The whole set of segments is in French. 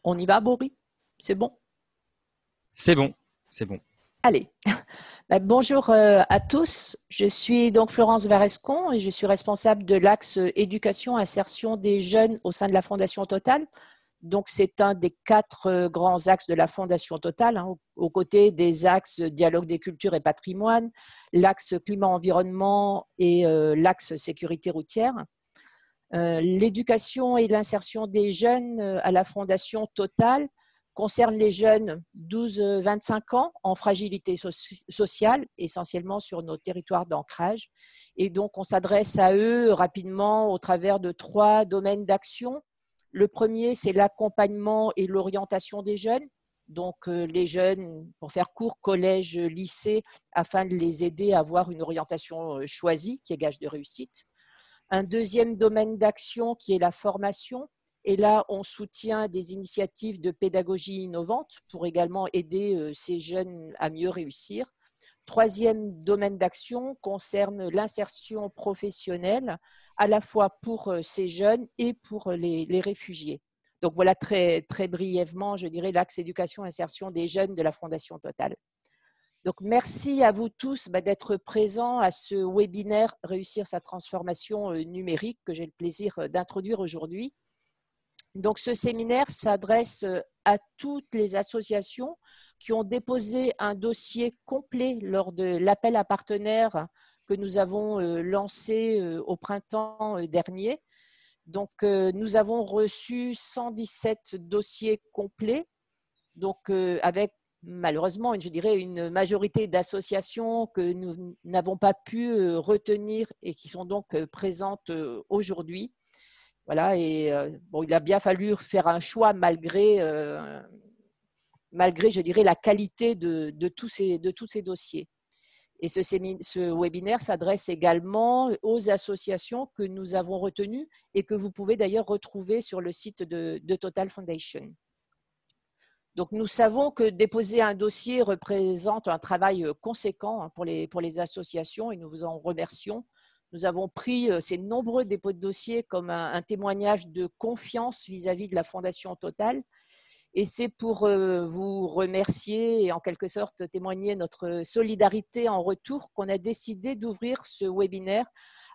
On y va, Boris? C'est bon? C'est bon, c'est bon. Allez. Bonjour à tous. Je suis donc Florence Varescon et je suis responsable de l'axe éducation insertion des jeunes au sein de la Fondation Total. Donc, c'est un des quatre grands axes de la Fondation Total, hein, aux côtés des axes dialogue des cultures et patrimoine, l'axe climat-environnement et l'axe sécurité routière. L'éducation et l'insertion des jeunes à la Fondation Total concerne les jeunes 12-25 ans en fragilité sociale, essentiellement sur nos territoires d'ancrage. Et donc, on s'adresse à eux rapidement au travers de 3 domaines d'action. Le premier, c'est l'accompagnement et l'orientation des jeunes. Donc, les jeunes, pour faire court, collège, lycée, afin de les aider à avoir une orientation choisie, qui est gage de réussite. Un deuxième domaine d'action qui est la formation. Et là, on soutient des initiatives de pédagogie innovante pour également aider ces jeunes à mieux réussir. Troisième domaine d'action concerne l'insertion professionnelle, à la fois pour ces jeunes et pour les réfugiés. Donc voilà très, très brièvement, je dirais, l'axe éducation-insertion des jeunes de la Fondation Total. Donc, merci à vous tous d'être présents à ce webinaire Réussir sa transformation numérique que j'ai le plaisir d'introduire aujourd'hui. Donc, ce séminaire s'adresse à toutes les associations qui ont déposé un dossier complet lors de l'appel à partenaires que nous avons lancé au printemps dernier. Donc, nous avons reçu 117 dossiers complets, donc avec malheureusement, je dirais, une majorité d'associations que nous n'avons pas pu retenir et qui sont donc présentes aujourd'hui. Voilà, et bon, il a bien fallu faire un choix malgré, je dirais, la qualité de tous ces dossiers. Et ce webinaire s'adresse également aux associations que nous avons retenues et que vous pouvez d'ailleurs retrouver sur le site de Total Foundation. Donc, nous savons que déposer un dossier représente un travail conséquent pour les associations et nous vous en remercions. Nous avons pris ces nombreux dépôts de dossiers comme un témoignage de confiance vis-à-vis de la Fondation Total. Et c'est pour vous remercier et en quelque sorte témoigner notre solidarité en retour qu'on a décidé d'ouvrir ce webinaire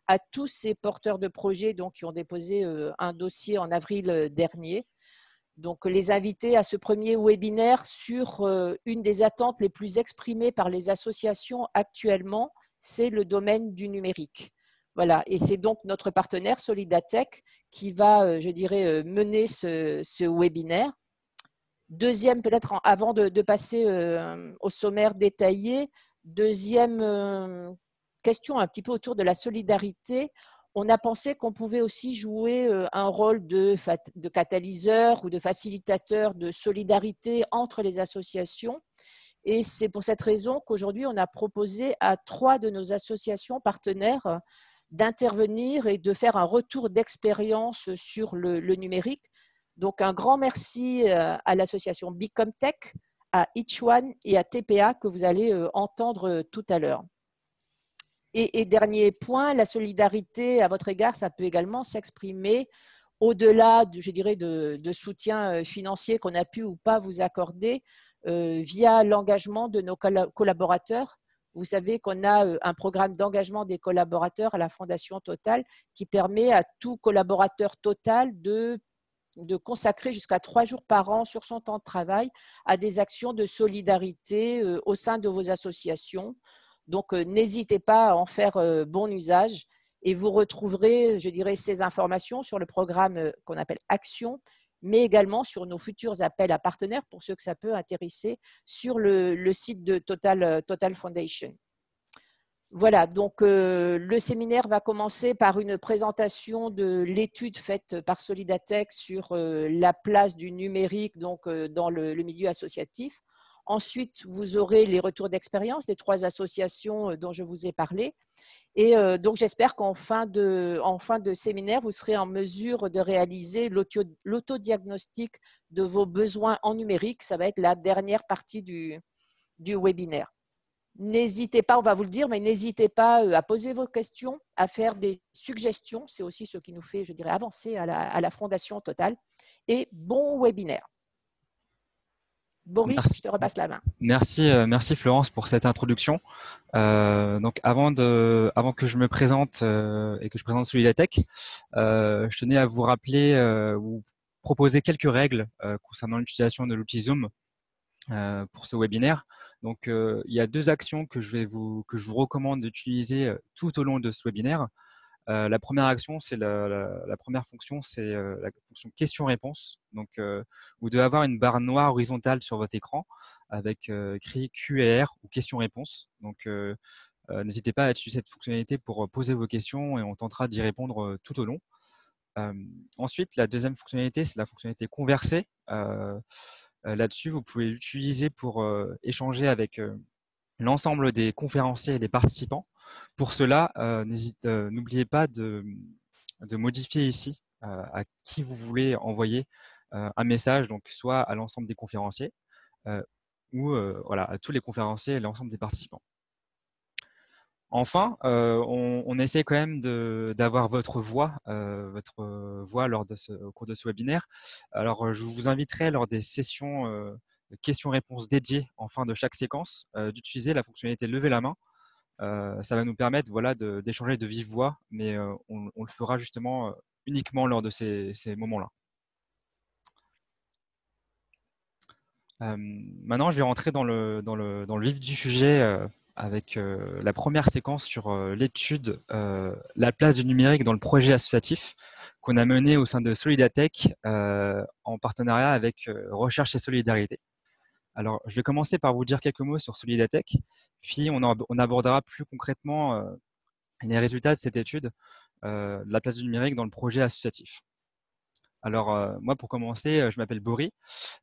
à tous ces porteurs de projets donc, qui ont déposé un dossier en avril dernier. Donc, les inviter à ce premier webinaire sur une des attentes les plus exprimées par les associations actuellement, c'est le domaine du numérique. Voilà, et c'est donc notre partenaire Solidatech qui va, je dirais, mener ce webinaire. Deuxième, peut-être avant de passer au sommaire détaillé, deuxième question un petit peu autour de la solidarité. On a pensé qu'on pouvait aussi jouer un rôle de catalyseur ou de facilitateur de solidarité entre les associations. Et c'est pour cette raison qu'aujourd'hui, on a proposé à 3 de nos associations partenaires d'intervenir et de faire un retour d'expérience sur le numérique. Donc, un grand merci à l'association Bicomtech, à Each One et à TPA que vous allez entendre tout à l'heure. Et dernier point, la solidarité à votre égard, ça peut également s'exprimer au-delà, je dirais, de soutien financier qu'on a pu ou pas vous accorder via l'engagement de nos collaborateurs. Vous savez qu'on a un programme d'engagement des collaborateurs à la Fondation Total qui permet à tout collaborateur Total de consacrer jusqu'à 3 jours par an sur son temps de travail à des actions de solidarité au sein de vos associations. Donc, n'hésitez pas à en faire bon usage et vous retrouverez, je dirais, ces informations sur le programme qu'on appelle Action, mais également sur nos futurs appels à partenaires pour ceux que ça peut intéresser sur le site de Total Foundation. Voilà, donc le séminaire va commencer par une présentation de l'étude faite par Solidatech sur la place du numérique donc, dans le milieu associatif. Ensuite, vous aurez les retours d'expérience des 3 associations dont je vous ai parlé. Et donc, j'espère qu'en fin de séminaire, vous serez en mesure de réaliser l'autodiagnostic de vos besoins en numérique. Ça va être la dernière partie du webinaire. N'hésitez pas, on va vous le dire, mais n'hésitez pas à poser vos questions, à faire des suggestions. C'est aussi ce qui nous fait, je dirais, avancer à la Fondation Total. Et bon webinaire. Boris, Merci, je te repasse la main. merci Florence pour cette introduction. Donc avant que je me présente et que je présente Solidatech, je tenais à vous rappeler ou proposer quelques règles concernant l'utilisation de l'outil Zoom pour ce webinaire. Donc il y a deux actions que je vous recommande d'utiliser tout au long de ce webinaire. La première action, c'est la première fonction, c'est la fonction question-réponse. Donc, vous devez avoir une barre noire horizontale sur votre écran avec écrit Q&R ou question-réponse. Donc, n'hésitez pas à utiliser cette fonctionnalité pour poser vos questions et on tentera d'y répondre tout au long. Ensuite, la deuxième fonctionnalité, c'est la fonctionnalité converser. Là-dessus, vous pouvez l'utiliser pour échanger avec l'ensemble des conférenciers et des participants. Pour cela, n'oubliez pas de modifier ici à qui vous voulez envoyer un message, donc soit à l'ensemble des conférenciers ou voilà, à tous les conférenciers et l'ensemble des participants. Enfin, on essaie quand même d'avoir votre voix au cours de ce webinaire. Alors, je vous inviterai lors des sessions de questions-réponses dédiées en fin de chaque séquence d'utiliser la fonctionnalité lever la main. Ça va nous permettre voilà, d'échanger de vive voix, mais on le fera justement uniquement lors de ces moments-là. Maintenant, je vais rentrer dans le vif du sujet avec la première séquence sur l'étude la place du numérique dans le projet associatif qu'on a mené au sein de Solidatech en partenariat avec Recherche et Solidarité. Alors, je vais commencer par vous dire quelques mots sur Solidatech, puis on abordera plus concrètement les résultats de cette étude, la place du numérique dans le projet associatif. Alors, moi, pour commencer, je m'appelle Boris.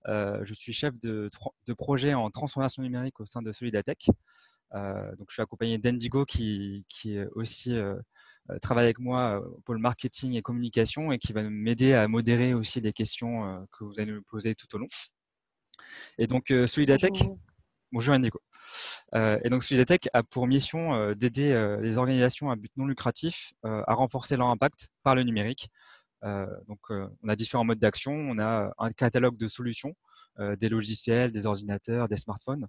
Je suis chef de projet en transformation numérique au sein de Solidatech. Donc, je suis accompagné d'Indigo qui aussi travaille avec moi au pôle marketing et communication et qui va m'aider à modérer aussi les questions que vous allez me poser tout au long. Et donc, Solidatech, bonjour Indigo. Et donc, Solidatech a pour mission d'aider les organisations à but non lucratif à renforcer leur impact par le numérique. Donc, on a différents modes d'action. On a un catalogue de solutions, des logiciels, des ordinateurs, des smartphones,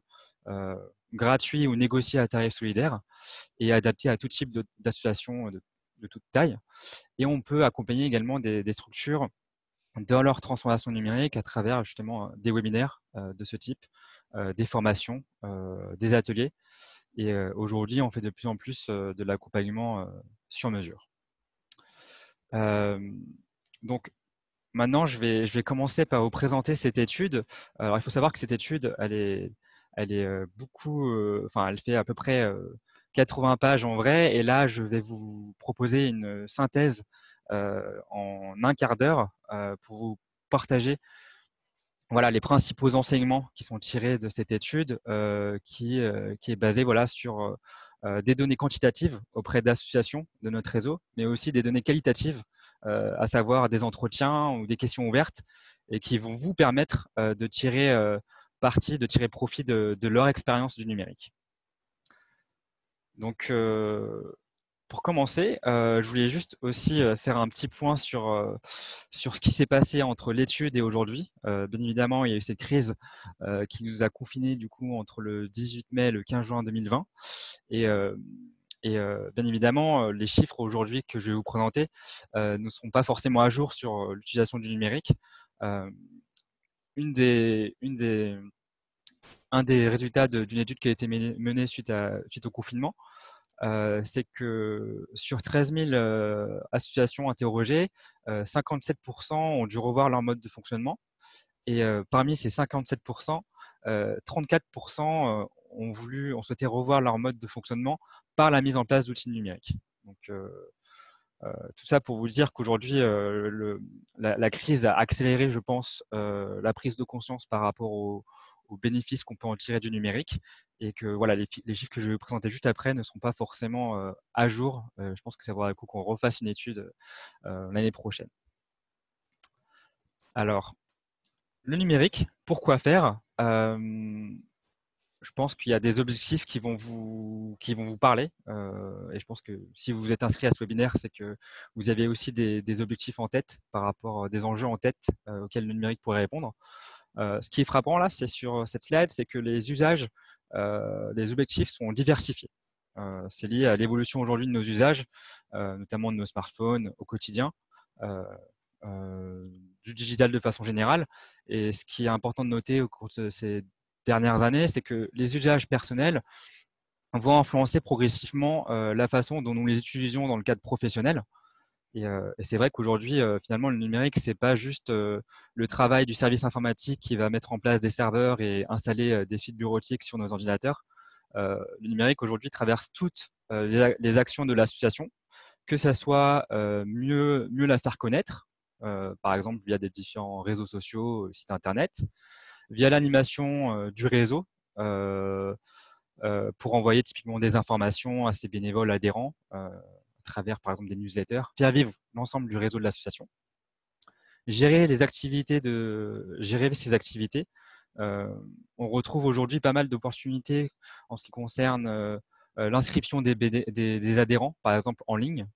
gratuits ou négociés à tarif solidaire et adaptés à tout type d'associations de toute taille. Et on peut accompagner également des structures dans leur transformation numérique à travers justement des webinaires de ce type, des formations, des ateliers. Et aujourd'hui, on fait de plus en plus de l'accompagnement sur mesure. Donc, maintenant, je vais commencer par vous présenter cette étude. Alors, il faut savoir que cette étude, elle est beaucoup, enfin, elle fait à peu près 80 pages en vrai. Et là, je vais vous proposer une synthèse en un quart d'heure pour vous partager voilà, les principaux enseignements qui sont tirés de cette étude qui est basée voilà, sur des données quantitatives auprès d'associations de notre réseau, mais aussi des données qualitatives, à savoir des entretiens ou des questions ouvertes et qui vont vous permettre de tirer parti, de tirer profit de leur expérience du numérique. Donc, pour commencer, je voulais juste aussi faire un petit point sur ce qui s'est passé entre l'étude et aujourd'hui. Bien évidemment, il y a eu cette crise qui nous a confinés du coup entre le 18 mai et le 15 juin 2020. Et bien évidemment, les chiffres aujourd'hui que je vais vous présenter ne sont pas forcément à jour sur l'utilisation du numérique. Un des résultats d'une étude qui a été menée suite au confinement, c'est que sur 13 000 associations interrogées, 57% ont dû revoir leur mode de fonctionnement. Et parmi ces 57%, 34% ont souhaité revoir leur mode de fonctionnement par la mise en place d'outils numériques. Donc, tout ça pour vous dire qu'aujourd'hui, la crise a accéléré, je pense, la prise de conscience par rapport aux bénéfices qu'on peut en tirer du numérique et que voilà, les chiffres que je vais vous présenter juste après ne seront pas forcément à jour. Je pense que ça vaudra le coup qu'on refasse une étude l'année prochaine. Alors, le numérique, pourquoi faire Je pense qu'il y a des objectifs qui vont vous parler. Et je pense que si vous êtes inscrit à ce webinaire, c'est que vous avez aussi des objectifs en tête par rapport à des enjeux en tête auxquels le numérique pourrait répondre. Ce qui est frappant là, c'est sur cette slide, c'est que les usages, les objectifs sont diversifiés. C'est lié à l'évolution aujourd'hui de nos usages, notamment de nos smartphones au quotidien, du digital de façon générale. Et ce qui est important de noter au cours de ces dernières années, c'est que les usages personnels vont influencer progressivement la façon dont nous les utilisons dans le cadre professionnel. Et c'est vrai qu'aujourd'hui, finalement, le numérique, c'est pas juste le travail du service informatique qui va mettre en place des serveurs et installer des suites bureautiques sur nos ordinateurs. Le numérique, aujourd'hui, traverse toutes les actions de l'association, que ça soit mieux la faire connaître, par exemple via des différents réseaux sociaux, sites internet, via l'animation du réseau, pour envoyer typiquement des informations à ses bénévoles adhérents, à travers par exemple des newsletters, faire vivre l'ensemble du réseau de l'association, gérer ces activités. On retrouve aujourd'hui pas mal d'opportunités en ce qui concerne l'inscription des adhérents, par exemple en ligne,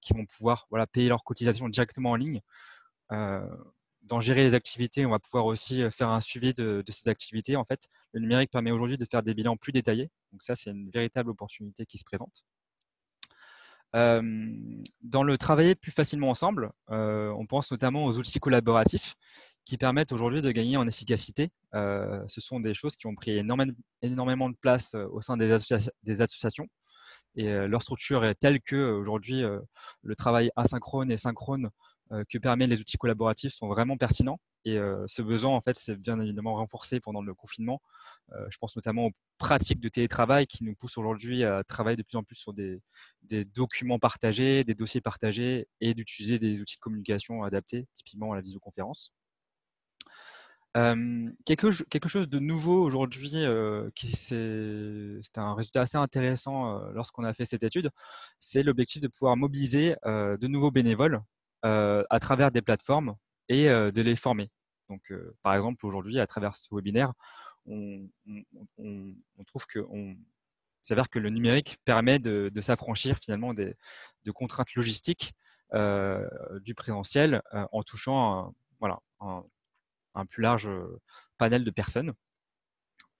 qui vont pouvoir payer leurs cotisations directement en ligne. Dans gérer les activités, on va pouvoir aussi faire un suivi de ces activités. En fait, le numérique permet aujourd'hui de faire des bilans plus détaillés. Donc ça, c'est une véritable opportunité qui se présente. Dans le travailler plus facilement ensemble, on pense notamment aux outils collaboratifs qui permettent aujourd'hui de gagner en efficacité. Ce sont des choses qui ont pris énormément de place au sein des associations. Et leur structure est telle que aujourd'hui, le travail asynchrone et synchrone que permettent les outils collaboratifs sont vraiment pertinents. Et ce besoin, en fait, c'est bien évidemment renforcé pendant le confinement. Je pense notamment aux pratiques de télétravail qui nous poussent aujourd'hui à travailler de plus en plus sur des documents partagés, des dossiers partagés et d'utiliser des outils de communication adaptés, typiquement à la visioconférence. Quelque chose de nouveau aujourd'hui, c'était un résultat assez intéressant lorsqu'on a fait cette étude, c'est l'objectif de pouvoir mobiliser de nouveaux bénévoles à travers des plateformes et de les former. Donc, par exemple, aujourd'hui, à travers ce webinaire, on trouve il s'avère que le numérique permet de s'affranchir finalement de contraintes logistiques du présentiel en touchant un plus large panel de personnes.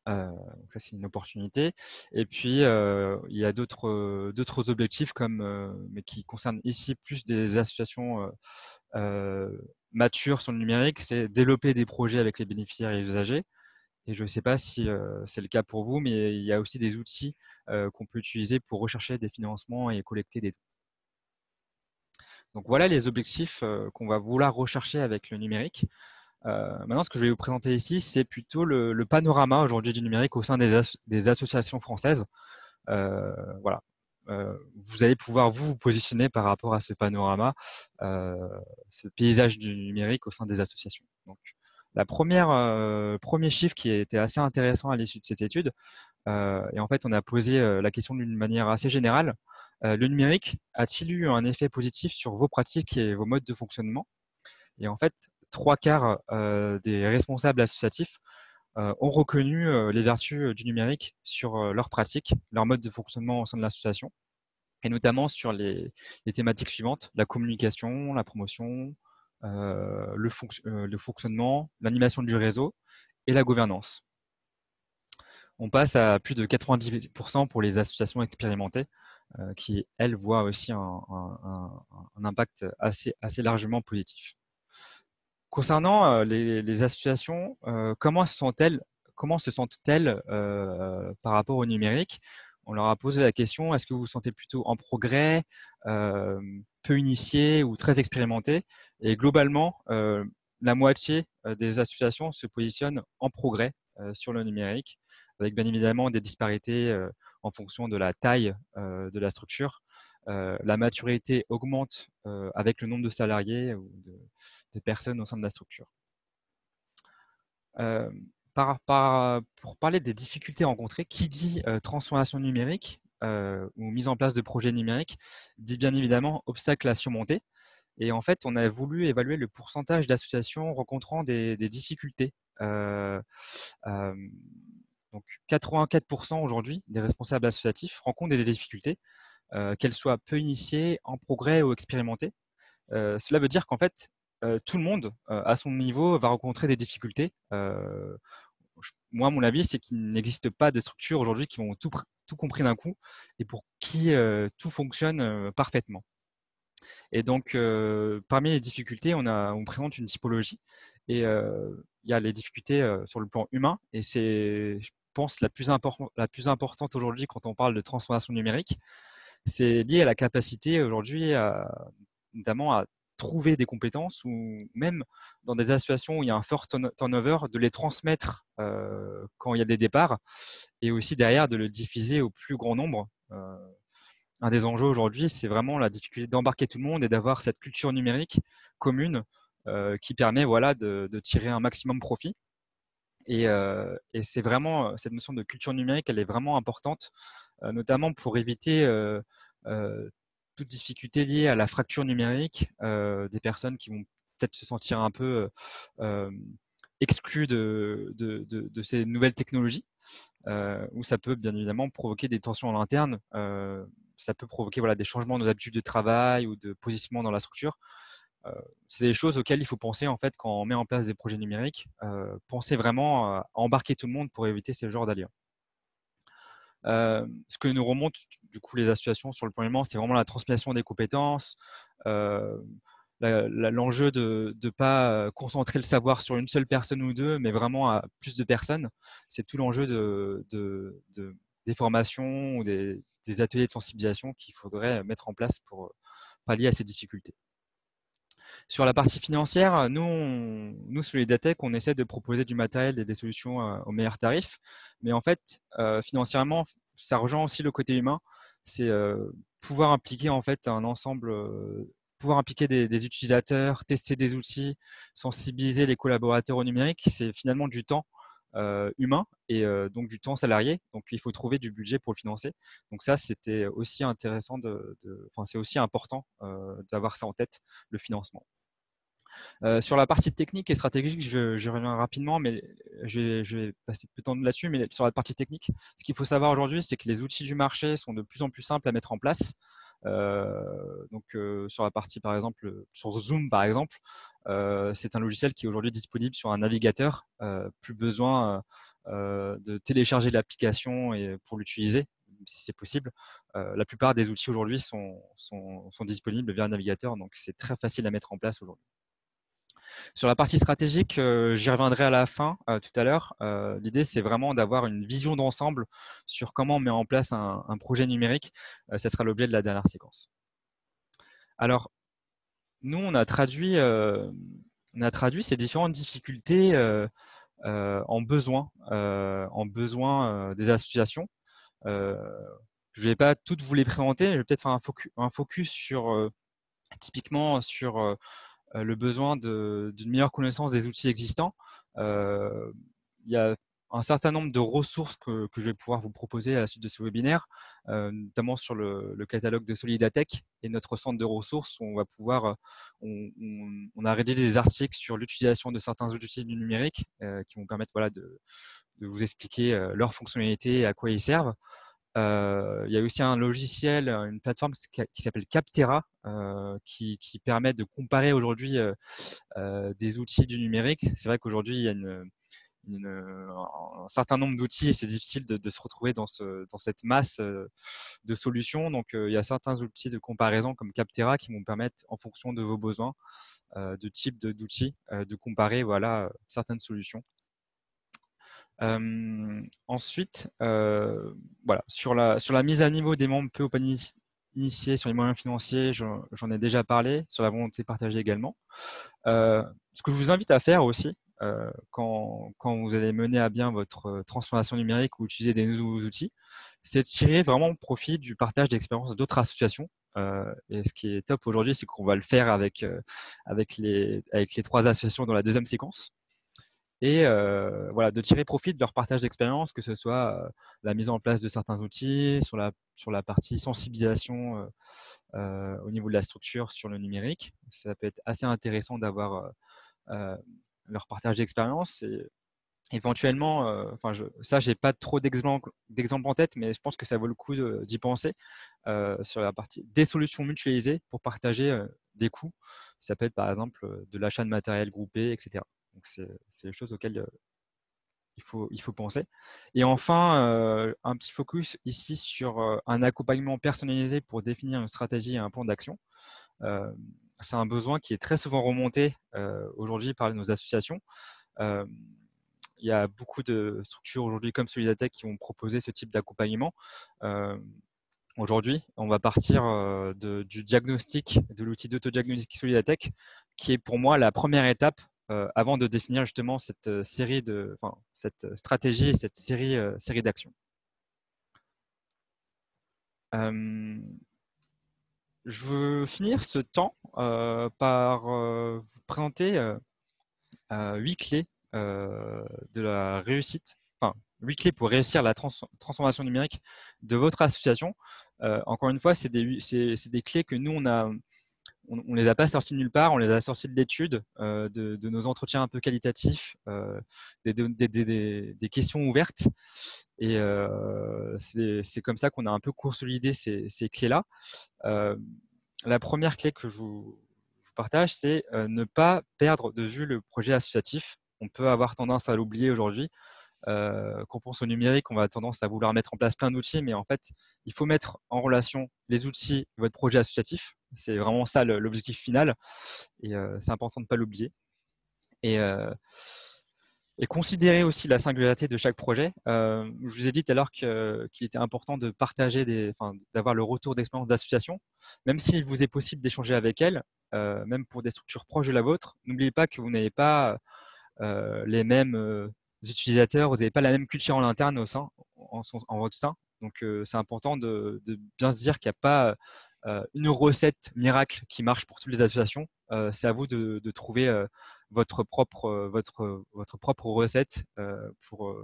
Donc ça, c'est une opportunité. Et puis, il y a d'autres objectifs mais qui concernent ici plus des associations matures sur le numérique, c'est développer des projets avec les bénéficiaires et les usagers. Et je ne sais pas si c'est le cas pour vous, mais il y a aussi des outils qu'on peut utiliser pour rechercher des financements et collecter des dons. Donc voilà les objectifs qu'on va vouloir rechercher avec le numérique. Maintenant, ce que je vais vous présenter ici, c'est plutôt le panorama aujourd'hui du numérique au sein des associations françaises. Voilà. Vous allez pouvoir vous positionner par rapport à ce panorama, ce paysage du numérique au sein des associations. Donc, premier chiffre qui était assez intéressant à l'issue de cette étude, et en fait, on a posé la question d'une manière assez générale. Le numérique a-t-il eu un effet positif sur vos pratiques et vos modes de fonctionnement? Et en fait, 3/4 des responsables associatifs ont reconnu les vertus du numérique sur leurs pratiques, leur mode de fonctionnement au sein de l'association, et notamment sur les thématiques suivantes: la communication, la promotion, le fonctionnement, l'animation du réseau et la gouvernance. On passe à plus de 90% pour les associations expérimentées, qui, elles, voient aussi un impact assez largement positif. Concernant les associations, comment se sentent-elles par rapport au numérique? On leur a posé la question: est-ce que vous vous sentez plutôt en progrès, peu initié ou très expérimenté? Et globalement, la moitié des associations se positionnent en progrès sur le numérique, avec bien évidemment des disparités en fonction de la taille de la structure. La maturité augmente avec le nombre de salariés ou de personnes au sein de la structure. Pour parler des difficultés rencontrées, qui dit transformation numérique ou mise en place de projets numériques dit bien évidemment obstacles à surmonter. Et en fait, on a voulu évaluer le pourcentage d'associations rencontrant des difficultés. Donc 84% aujourd'hui des responsables associatifs rencontrent des difficultés, qu'elles soient peu initiées, en progrès ou expérimentées. Cela veut dire qu'en fait, tout le monde, à son niveau, va rencontrer des difficultés. Moi, mon avis, c'est qu'il n'existe pas de structures aujourd'hui qui ont tout compris d'un coup et pour qui tout fonctionne parfaitement. Et donc, parmi les difficultés, on présente une typologie et il y a les difficultés sur le plan humain et c'est, je pense, la plus importante aujourd'hui quand on parle de transformation numérique. C'est lié à la capacité aujourd'hui, notamment à trouver des compétences ou même dans des situations où il y a un fort turnover, de les transmettre quand il y a des départs et aussi derrière de le diffuser au plus grand nombre. Un des enjeux aujourd'hui, c'est vraiment la difficulté d'embarquer tout le monde et d'avoir cette culture numérique commune qui permet voilà, de tirer un maximum profit. Et c'est vraiment cette notion de culture numérique, elle est vraiment importante, notamment pour éviter euh, toute difficulté liée à la fracture numérique, des personnes qui vont peut-être se sentir un peu exclues de ces nouvelles technologies, où ça peut bien évidemment provoquer des tensions en interne. Ça peut provoquer voilà, des changements de habitudes de travail ou de positionnement dans la structure. C'est des choses auxquelles il faut penser en fait quand on met en place des projets numériques. Penser vraiment à embarquer tout le monde pour éviter ce genre d'alliances. Ce que nous remontent du coup les associations sur le plan humain, c'est vraiment la transmission des compétences, l'enjeu de ne pas concentrer le savoir sur une seule personne ou deux, mais vraiment à plus de personnes. C'est tout l'enjeu des formations ou des ateliers de sensibilisation qu'il faudrait mettre en place pour pallier à ces difficultés. Sur la partie financière, nous sur Solidatech, on essaie de proposer du matériel et des solutions au meilleur tarif. Mais en fait, financièrement, ça rejoint aussi le côté humain. C'est pouvoir impliquer en fait un ensemble, pouvoir impliquer des utilisateurs, tester des outils, sensibiliser les collaborateurs au numérique. C'est finalement du temps humain et donc du temps salarié. Donc il faut trouver du budget pour le financer. Donc ça, c'était aussi intéressant enfin, c'est aussi important d'avoir ça en tête, le financement. Sur la partie technique et stratégique, je reviens rapidement, mais je vais passer peu de temps là-dessus. Mais sur la partie technique, ce qu'il faut savoir aujourd'hui, c'est que les outils du marché sont de plus en plus simples à mettre en place. Sur la partie, par exemple, sur Zoom, par exemple, c'est un logiciel qui est aujourd'hui disponible sur un navigateur. Plus besoin de télécharger l'application et pour l'utiliser, si c'est possible. La plupart des outils aujourd'hui sont disponibles via un navigateur, donc c'est très facile à mettre en place aujourd'hui. Sur la partie stratégique, j'y reviendrai à la fin tout à l'heure. L'idée, c'est vraiment d'avoir une vision d'ensemble sur comment on met en place un projet numérique. Ça sera l'objet de la dernière séquence. Alors, nous, on a traduit ces différentes difficultés en besoins des associations. Je ne vais pas toutes vous les présenter, je vais peut-être faire un focus sur typiquement sur le besoin d'une meilleure connaissance des outils existants. Il y a un certain nombre de ressources que je vais pouvoir vous proposer à la suite de ce webinaire, notamment sur le catalogue de Solidatech et notre centre de ressources. On va pouvoir, on a rédigé des articles sur l'utilisation de certains outils du numérique qui vont permettre voilà, de vous expliquer leurs fonctionnalités et à quoi ils servent. Il y a aussi un logiciel, une plateforme qui s'appelle Capterra, qui permet de comparer aujourd'hui des outils du numérique. C'est vrai qu'aujourd'hui, il y a un certain nombre d'outils et c'est difficile de se retrouver dans cette masse de solutions. Donc, il y a certains outils de comparaison comme Capterra qui vont permettre, en fonction de vos besoins, de type d'outils, de comparer voilà, certaines solutions. Ensuite, voilà, sur la mise à niveau des membres peu initiés sur les moyens financiers, j'en ai déjà parlé, sur la volonté partagée également. Ce que je vous invite à faire aussi, quand vous allez mener à bien votre transformation numérique ou utiliser des nouveaux outils, c'est de tirer vraiment profit du partage d'expériences d'autres associations. Et ce qui est top aujourd'hui, c'est qu'on va le faire avec les 3 associations dans la deuxième séquence. Et voilà, de tirer profit de leur partage d'expérience, que ce soit la mise en place de certains outils, sur la partie sensibilisation au niveau de la structure sur le numérique. Ça peut être assez intéressant d'avoir leur partage d'expérience. Et éventuellement, ça, j'ai pas trop d'exemples en tête, mais je pense que ça vaut le coup d'y penser sur la partie des solutions mutualisées pour partager des coûts. Ça peut être par exemple de l'achat de matériel groupé, etc. Donc, c'est les choses auxquelles il faut penser. Et enfin, un petit focus ici sur un accompagnement personnalisé pour définir une stratégie et un plan d'action. C'est un besoin qui est très souvent remonté aujourd'hui par nos associations. Il y a beaucoup de structures aujourd'hui comme Solidatech qui ont proposé ce type d'accompagnement. Aujourd'hui, on va partir du diagnostic de l'outil d'autodiagnostic Solidatech, qui est pour moi la première étape avant de définir justement cette cette stratégie et cette série d'actions. Je veux finir ce temps par vous présenter 8 clés de la réussite, enfin 8 clés pour réussir la transformation numérique de votre association. Encore une fois, c'est des clés que nous, on les a pas sorties de nulle part, on les a sorties de l'étude, de nos entretiens un peu qualitatifs, des questions ouvertes. Et c'est comme ça qu'on a un peu consolidé ces clés-là. La première clé que je vous partage, c'est ne pas perdre de vue le projet associatif. On peut avoir tendance à l'oublier aujourd'hui. Quand on pense au numérique, on va tendance à vouloir mettre en place plein d'outils, mais en fait, il faut mettre en relation les outils et votre projet associatif. C'est vraiment ça l'objectif final, et c'est important de ne pas l'oublier. Et considérer aussi la singularité de chaque projet. Je vous ai dit tout à l'heure qu'il était important de partager, d'avoir le retour d'expérience d'association, même s'il vous est possible d'échanger avec elles, même pour des structures proches de la vôtre. N'oubliez pas que vous n'avez pas les mêmes utilisateurs, vous n'avez pas la même culture en interne en votre sein. Donc, c'est important de bien se dire qu'il n'y a pas une recette miracle qui marche pour toutes les associations. C'est à vous de trouver votre propre recette pour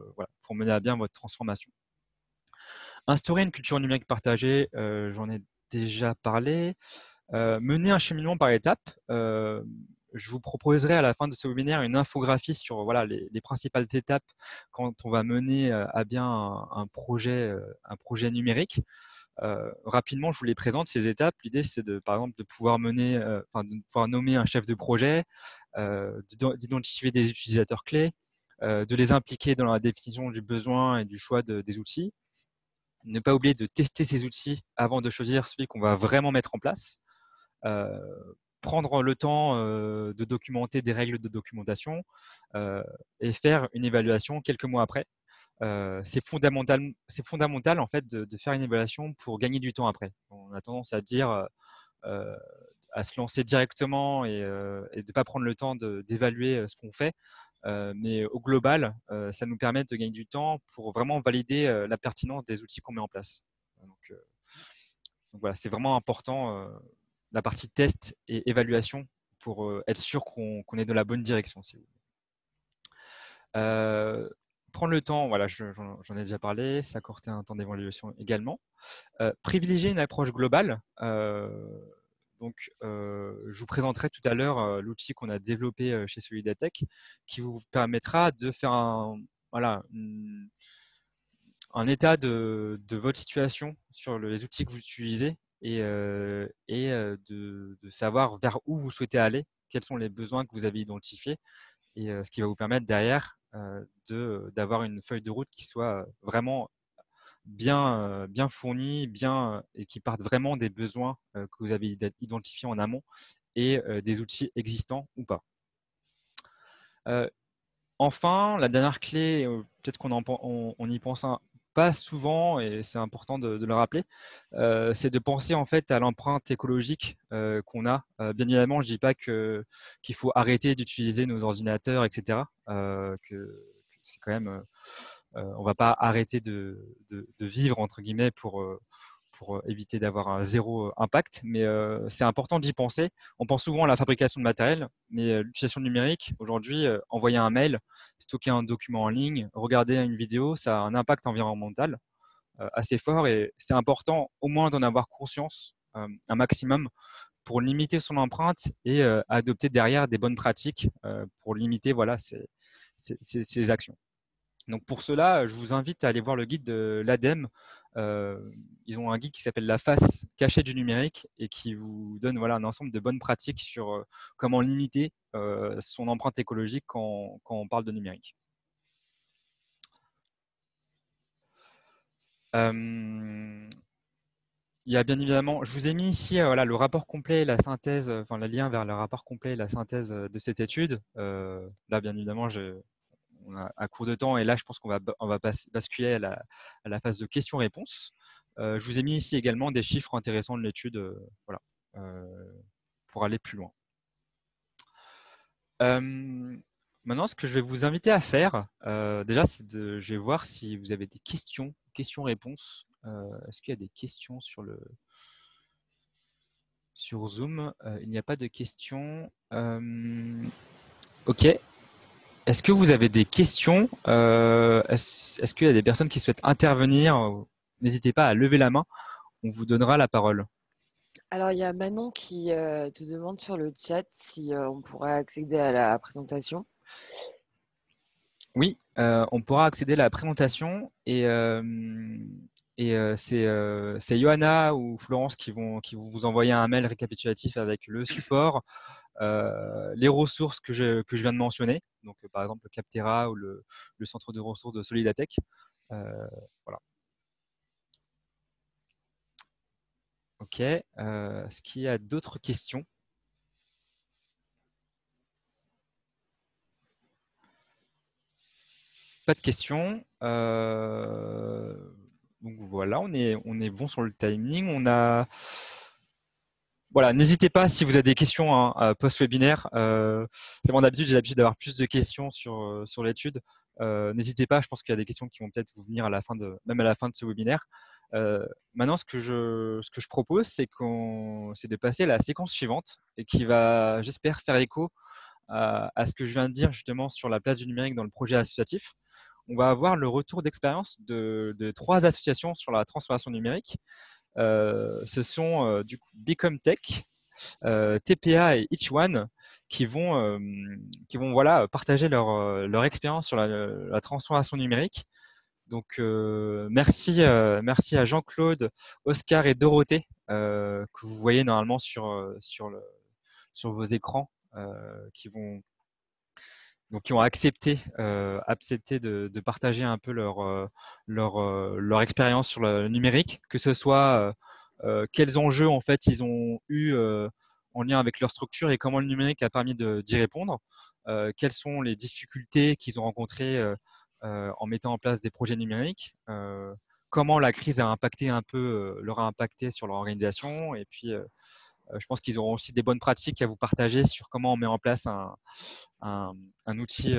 mener à bien votre transformation. Instaurer une culture numérique partagée, j'en ai déjà parlé. Mener un cheminement par étapes. Je vous proposerai à la fin de ce webinaire une infographie sur les principales étapes quand on va mener à bien un projet numérique. Rapidement, je vous les présente, ces étapes. L'idée, c'est par exemple de pouvoir de pouvoir nommer un chef de projet, d'identifier des utilisateurs clés, de les impliquer dans la définition du besoin et du choix des outils. Ne pas oublier de tester ces outils avant de choisir celui qu'on va vraiment mettre en place. Prendre le temps de documenter des règles de documentation et faire une évaluation quelques mois après. C'est fondamental en fait de faire une évaluation pour gagner du temps après. On a tendance à dire à se lancer directement et de ne pas prendre le temps d'évaluer ce qu'on fait. Mais au global, ça nous permet de gagner du temps pour vraiment valider la pertinence des outils qu'on met en place. Donc voilà, c'est vraiment important la partie test et évaluation pour être sûr qu'on est dans la bonne direction. Si vous voulez. Prendre le temps, voilà, j'en ai déjà parlé, s'accorder un temps d'évaluation également. Privilégier une approche globale. Je vous présenterai tout à l'heure l'outil qu'on a développé chez Solidatech qui vous permettra de faire un état de votre situation sur les outils que vous utilisez et de savoir vers où vous souhaitez aller, quels sont les besoins que vous avez identifiés et ce qui va vous permettre derrière d'avoir une feuille de route qui soit vraiment bien fournie, et qui parte vraiment des besoins que vous avez identifiés en amont et des outils existants ou pas. Enfin, la dernière clé, peut-être qu'on y pense pas souvent et c'est important de le rappeler, c'est de penser en fait à l'empreinte écologique qu'on a. Bien évidemment, je dis pas qu'il faut arrêter d'utiliser nos ordinateurs, etc. Que c'est quand même, on va pas arrêter de vivre entre guillemets pour éviter d'avoir un zéro impact, mais c'est important d'y penser. On pense souvent à la fabrication de matériel, mais l'utilisation numérique, aujourd'hui, envoyer un mail, stocker un document en ligne, regarder une vidéo, ça a un impact environnemental assez fort et c'est important au moins d'en avoir conscience un maximum pour limiter son empreinte et adopter derrière des bonnes pratiques pour limiter ces actions. Donc pour cela, je vous invite à aller voir le guide de l'ADEME ils ont un guide qui s'appelle La face cachée du numérique et qui vous donne un ensemble de bonnes pratiques sur comment limiter son empreinte écologique quand on parle de numérique. Il y a bien évidemment, je vous ai mis ici le rapport complet, la synthèse, le lien vers le rapport complet et la synthèse de cette étude. Là, bien évidemment, on a à court de temps et là, je pense qu'on va basculer à la phase de questions-réponses. Je vous ai mis ici également des chiffres intéressants de l'étude pour aller plus loin. Maintenant, ce que je vais vous inviter à faire, déjà, je vais voir si vous avez des questions-réponses. Est-ce qu'il y a des questions sur Zoom? Il n'y a pas de questions. Ok. Est-ce que vous avez des questions? Est-ce qu'il y a des personnes qui souhaitent intervenir? N'hésitez pas à lever la main. On vous donnera la parole. Alors, il y a Manon qui te demande sur le chat si on pourrait accéder à la présentation. Oui, on pourra accéder à la présentation et c'est Johanna ou Florence qui vont vous envoyer un mail récapitulatif avec le support, les ressources que je viens de mentionner, donc par exemple le Captera ou le centre de ressources de Solidatech. Voilà. Ok. Est-ce qu'il y a d'autres questions? Pas de questions. Donc voilà, on est bon sur le timing. Voilà, n'hésitez pas si vous avez des questions post-webinaire. C'est mon habitude, j'ai l'habitude d'avoir plus de questions sur l'étude. N'hésitez pas, je pense qu'il y a des questions qui vont peut-être vous venir même à la fin de ce webinaire. Maintenant, ce que je propose, c'est de passer à la séquence suivante et qui va, j'espère, faire écho à ce que je viens de dire justement sur la place du numérique dans le projet associatif. On va avoir le retour d'expérience de 3 associations sur la transformation numérique. Ce sont du coup Become Tech, TPA et Each One qui vont partager leur expérience sur la transformation numérique. Donc merci à Jean-Claude, Oscar et Dorothée que vous voyez normalement sur vos écrans qui ont accepté de partager un peu leur expérience sur le numérique, que ce soit quels enjeux en fait ils ont eu en lien avec leur structure et comment le numérique a permis d'y répondre, quelles sont les difficultés qu'ils ont rencontrées en mettant en place des projets numériques, comment la crise a impacté leur a impacté sur leur organisation, et puis je pense qu'ils auront aussi des bonnes pratiques à vous partager sur comment on met en place un outil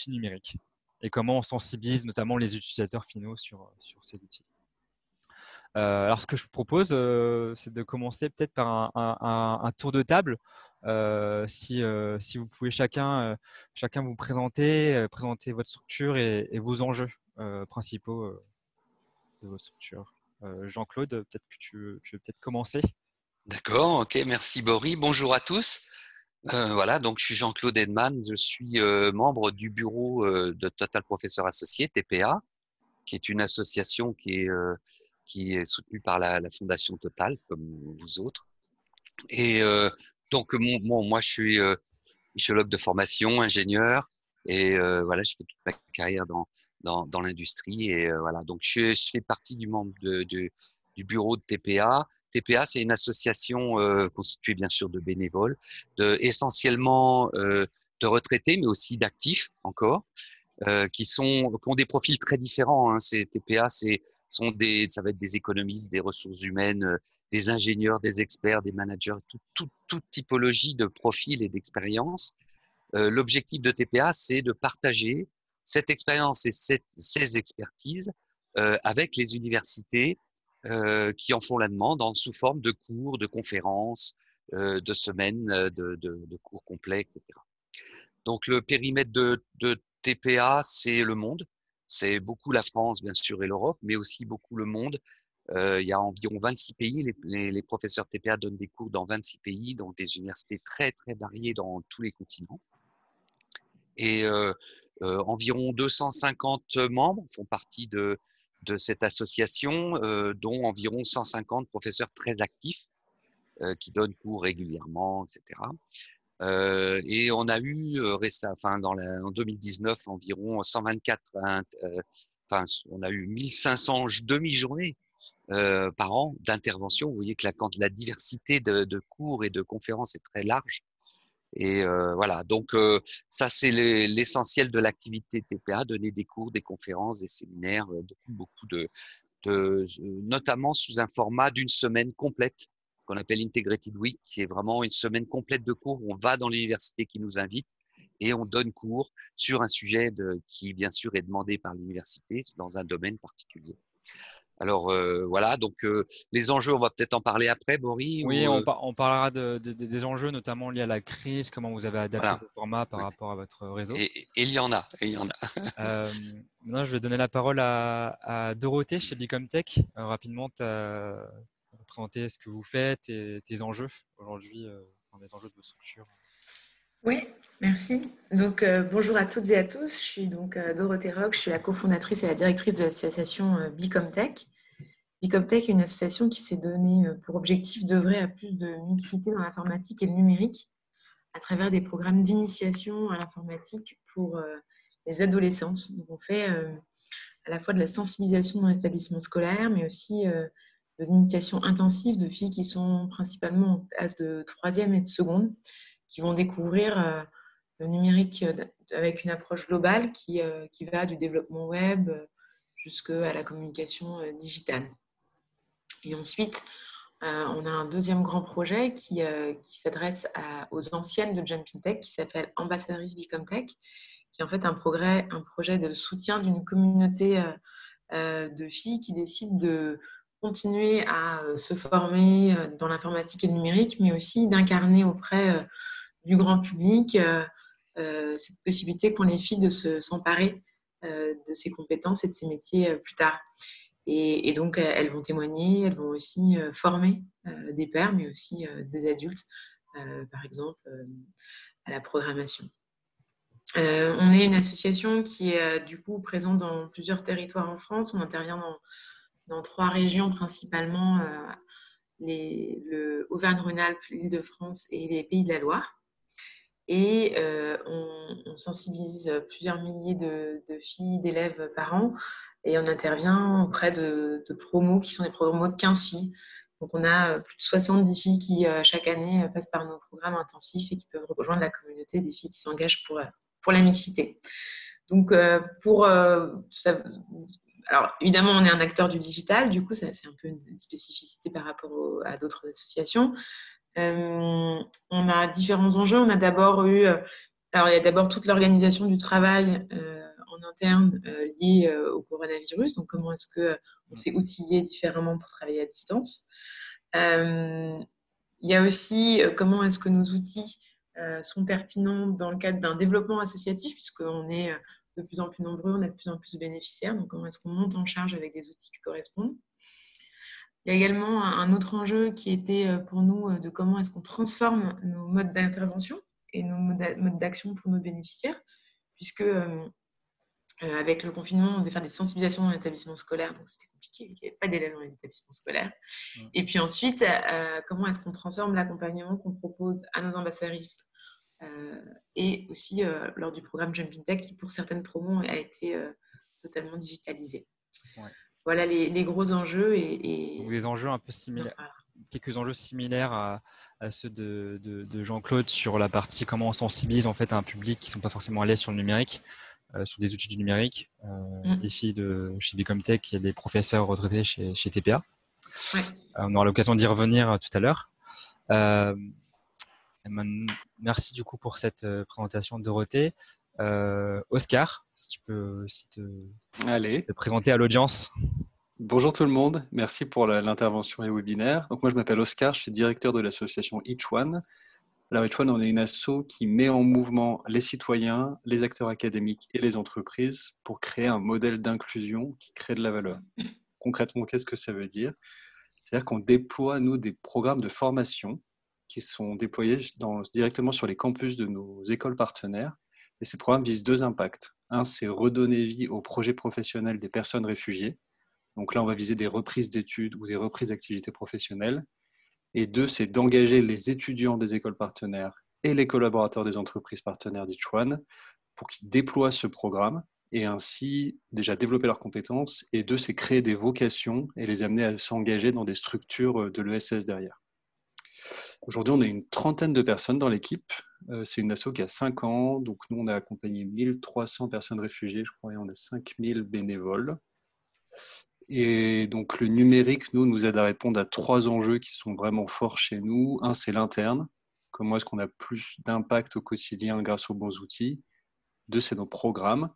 numérique et comment on sensibilise notamment les utilisateurs finaux sur ces outils. Alors, ce que je vous propose, c'est de commencer peut-être par un tour de table. Si vous pouvez chacun vous présenter votre structure et vos enjeux principaux de votre structure. Jean-Claude, peut-être que tu veux peut-être commencer. D'accord, ok, merci Boris. Bonjour à tous. Voilà, donc je suis Jean-Claude Edman, je suis membre du bureau de Total Professeur Associé, TPA, qui est une association qui est soutenue par la Fondation Total, comme vous autres. Et donc moi je suis bichologue de formation, ingénieur, et voilà, je fais toute ma carrière dans l'industrie, et voilà, donc je fais partie du membre du bureau de TPA. TPA, c'est une association constituée bien sûr de bénévoles, essentiellement de retraités, mais aussi d'actifs encore, qui ont des profils très différents. Hein. TPA, ça va être des économistes, des ressources humaines, des ingénieurs, des experts, des managers, toute typologie de profils et d'expériences. L'objectif de TPA, c'est de partager cette expérience et ces expertises avec les universités qui en font la demande sous forme de cours, de conférences, de semaines, de cours complets, etc. Donc, le périmètre de TPA, c'est le monde. C'est beaucoup la France, bien sûr, et l'Europe, mais aussi beaucoup le monde. Il y a environ 26 pays. Les professeurs TPA donnent des cours dans 26 pays, dans des universités très, très variées dans tous les continents. Et environ 250 membres font partie de de cette association, dont environ 150 professeurs très actifs qui donnent cours régulièrement, etc. Et on a eu en 2019 environ 124, on a eu 1500 demi-journées par an d'intervention. Vous voyez que la diversité de cours et de conférences est très large. Et voilà, donc ça c'est l'essentiel de l'activité TPA, donner des cours, des conférences, des séminaires, beaucoup notamment sous un format d'une semaine complète qu'on appelle Integrated Week, qui est vraiment une semaine complète de cours où on va dans l'université qui nous invite et on donne cours sur un sujet qui bien sûr est demandé par l'université dans un domaine particulier. Alors voilà, donc les enjeux, on va peut-être en parler après, Boris. Oui, on parlera des enjeux, notamment liés à la crise, comment vous avez adapté Voilà. le format par rapport à votre réseau. Et il y en a, Maintenant, je vais donner la parole à Dorothée chez Bicomtech. Rapidement, présenter ce que vous faites et tes enjeux aujourd'hui, les enjeux de votre structure. Oui, merci. Donc, bonjour à toutes et à tous. Je suis donc Dorothée Roch, je suis la cofondatrice et la directrice de l'association Bicomtech. Bicomtech est une association qui s'est donnée pour objectif d'œuvrer à plus de mixité dans l'informatique et le numérique à travers des programmes d'initiation à l'informatique pour les adolescentes. Donc, on fait à la fois de la sensibilisation dans l'établissement scolaire, mais aussi de l'initiation intensive de filles qui sont principalement en classe de 3e et de seconde, qui vont découvrir le numérique avec une approche globale qui va du développement web jusqu'à la communication digitale. Et ensuite, on a un deuxième grand projet qui s'adresse aux anciennes de Jumping Tech, qui s'appelle Ambassadrice Bicomtech, qui est en fait un projet de soutien d'une communauté de filles qui décident de continuer à se former dans l'informatique et le numérique, mais aussi d'incarner auprès du grand public cette possibilité qu'ont les filles de s'emparer de ces compétences et de ces métiers plus tard. Et donc, elles vont témoigner, elles vont aussi former des pairs, mais aussi des adultes, par exemple, à la programmation. On est une association qui est du coup présente dans plusieurs territoires en France. On intervient dans 3 régions principalement, le Auvergne-Rhône-Alpes, l'Île-de-France et les Pays de la Loire. Et on sensibilise plusieurs milliers de filles, d'élèves par an. Et on intervient auprès de promos qui sont des promos de 15 filles. Donc, on a plus de 70 filles qui, chaque année, passent par nos programmes intensifs et qui peuvent rejoindre la communauté des filles qui s'engagent pour la mixité. Donc, alors, évidemment, on est un acteur du digital. Du coup, c'est un peu une spécificité par rapport à d'autres associations. On a différents enjeux. On a d'abord eu... alors, il y a d'abord toute l'organisation du travail en interne liée au coronavirus. Donc, comment est-ce qu'on s'est outillé différemment pour travailler à distance. Il y a aussi comment est-ce que nos outils sont pertinents dans le cadre d'un développement associatif, puisqu'on est de plus en plus nombreux, on a de plus en plus de bénéficiaires. Donc, comment est-ce qu'on monte en charge avec des outils qui correspondent. Il y a également un autre enjeu qui était pour nous de comment est-ce qu'on transforme nos modes d'intervention et nos modes d'action pour nos bénéficiaires, puisque avec le confinement, on devait faire des sensibilisations dans l'établissement scolaire, donc c'était compliqué, il n'y avait pas d'élèves dans les établissements scolaires. Et puis ensuite, comment est-ce qu'on transforme l'accompagnement qu'on propose à nos ambassadrices et aussi lors du programme Jumping Tech, qui pour certaines promos a été totalement digitalisé. Ouais. Voilà les gros enjeux. Donc des enjeux un peu similaires, quelques enjeux similaires à ceux de Jean-Claude sur la partie comment on sensibilise en fait un public qui ne sont pas forcément à l'aise sur le numérique, sur des outils du numérique. Les filles chez Bicomtech et les professeurs retraités chez TPA. Ouais. On aura l'occasion d'y revenir tout à l'heure. Merci du coup pour cette présentation, Dorothée. Oscar, si tu peux aussi te présenter à l'audience. Bonjour tout le monde, merci pour l'intervention et le webinaire. Donc moi je m'appelle Oscar, je suis directeur de l'association Each One. Alors Each One, on est une asso qui met en mouvement les citoyens, les acteurs académiques et les entreprises pour créer un modèle d'inclusion qui crée de la valeur. Concrètement, qu'est-ce que ça veut dire? C'est-à-dire qu'on déploie, nous, des programmes de formation qui sont déployés directement sur les campus de nos écoles partenaires. Et ces programmes visent 2 impacts. Un, c'est redonner vie aux projets professionnels des personnes réfugiées. Donc là, on va viser des reprises d'études ou des reprises d'activités professionnelles. Et 2, c'est d'engager les étudiants des écoles partenaires et les collaborateurs des entreprises partenaires d'Each One pour qu'ils déploient ce programme et ainsi déjà développer leurs compétences. Et 2, c'est créer des vocations et les amener à s'engager dans des structures de l'ESS derrière. Aujourd'hui, on a une trentaine de personnes dans l'équipe. C'est une asso qui a 5 ans. Donc, nous, on a accompagné 1300 personnes réfugiées, je crois, et on a 5000 bénévoles. Et donc, le numérique, nous aide à répondre à 3 enjeux qui sont vraiment forts chez nous. Un, c'est l'interne. Comment est-ce qu'on a plus d'impact au quotidien grâce aux bons outils? 2, c'est nos programmes.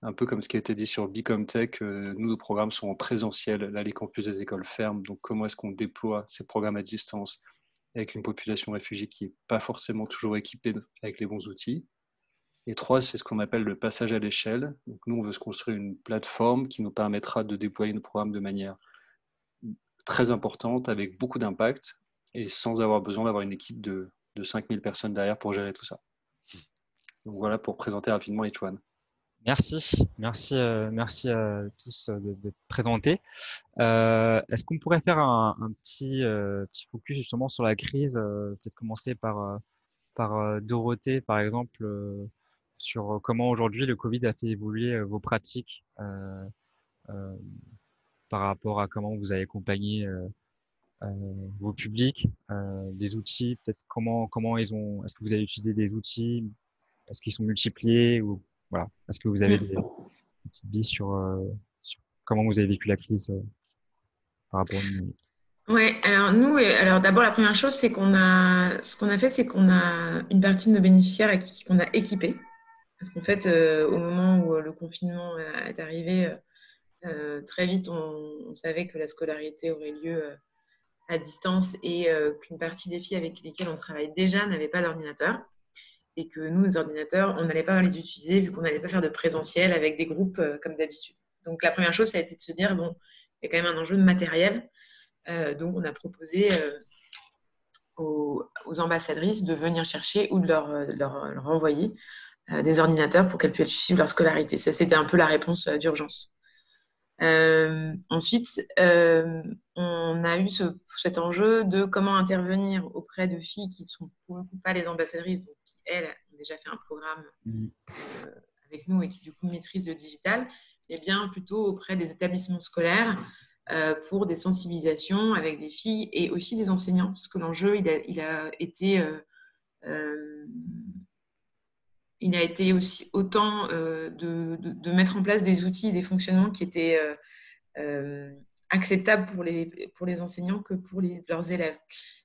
Un peu comme ce qui a été dit sur Bicomtech, nous, nos programmes sont en présentiel. Là, les campus des écoles ferment. Donc, comment est-ce qu'on déploie ces programmes à distance avec une population réfugiée qui n'est pas forcément toujours équipée avec les bons outils? Et 3, c'est ce qu'on appelle le passage à l'échelle. Donc, nous, on veut se construire une plateforme qui nous permettra de déployer nos programmes de manière très importante, avec beaucoup d'impact, et sans avoir besoin d'avoir une équipe de 5000 personnes derrière pour gérer tout ça. Donc voilà pour présenter rapidement Each One. Merci à tous de te présenter. Est-ce qu'on pourrait faire un petit focus justement sur la crise, peut-être commencer par Dorothée, par exemple, sur comment aujourd'hui le Covid a fait évoluer vos pratiques euh, par rapport à comment vous avez accompagné vos publics, des outils, peut-être comment est-ce que vous avez utilisé des outils, est-ce qu'ils sont multipliés ou voilà, est-ce que vous avez des petites billes sur comment vous avez vécu la crise par rapport au numérique? Ouais, alors nous, alors d'abord la première chose, c'est ce qu'on a fait, c'est qu'on a une partie de nos bénéficiaires qu'on a équipés. Parce qu'en fait, au moment où le confinement est arrivé, très vite, on savait que la scolarité aurait lieu à distance et qu'une partie des filles avec lesquelles on travaille déjà n'avaient pas d'ordinateur. Et que nous, les ordinateurs, on n'allait pas les utiliser vu qu'on n'allait pas faire de présentiel avec des groupes comme d'habitude. Donc la première chose, ça a été de se dire, bon, il y a quand même un enjeu de matériel. Donc on a proposé aux ambassadrices de venir chercher ou de leur envoyer des ordinateurs pour qu'elles puissent suivre leur scolarité. Ça, c'était un peu la réponse d'urgence. Ensuite, on a eu cet enjeu de comment intervenir auprès de filles qui ne sont pour le coup pas les ambassadrices, donc qui, elles, ont déjà fait un programme avec nous et qui, du coup, maîtrisent le digital, mais bien plutôt auprès des établissements scolaires pour des sensibilisations avec des filles et aussi des enseignants, parce que l'enjeu, il a été aussi autant de mettre en place des outils et des fonctionnements qui étaient acceptables pour les enseignants que pour leurs élèves.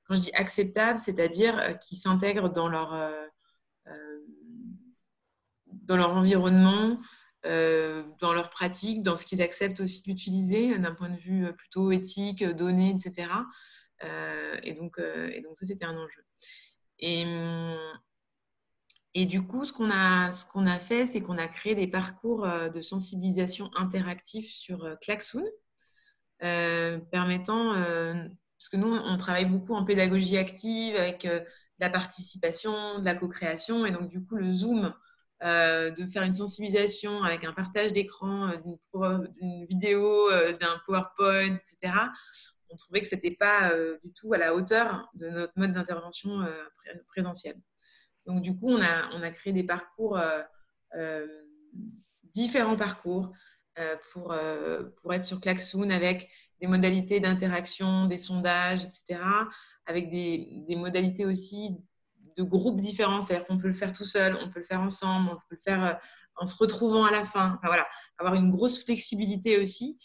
Quand je dis acceptable, c'est-à-dire qu'ils s'intègrent dans leur environnement, dans leurs pratiques, dans ce qu'ils acceptent aussi d'utiliser d'un point de vue plutôt éthique, données, etc. Et donc ça, c'était un enjeu. Et du coup, ce qu'on a fait, c'est qu'on a créé des parcours de sensibilisation interactifs sur Klaxoon, permettant, parce que nous, on travaille beaucoup en pédagogie active avec de la participation, de la co-création, et donc du coup, le Zoom, de faire une sensibilisation avec un partage d'écran, d'une vidéo, d'un PowerPoint, etc., on trouvait que ce n'était pas du tout à la hauteur de notre mode d'intervention présentiel. Donc, du coup, on a créé des parcours, différents parcours pour être sur Klaxoon avec des modalités d'interaction, des sondages, etc. Avec des modalités aussi de groupes différents. C'est-à-dire qu'on peut le faire tout seul, on peut le faire ensemble, on peut le faire en se retrouvant à la fin. Enfin, voilà, avoir une grosse flexibilité aussi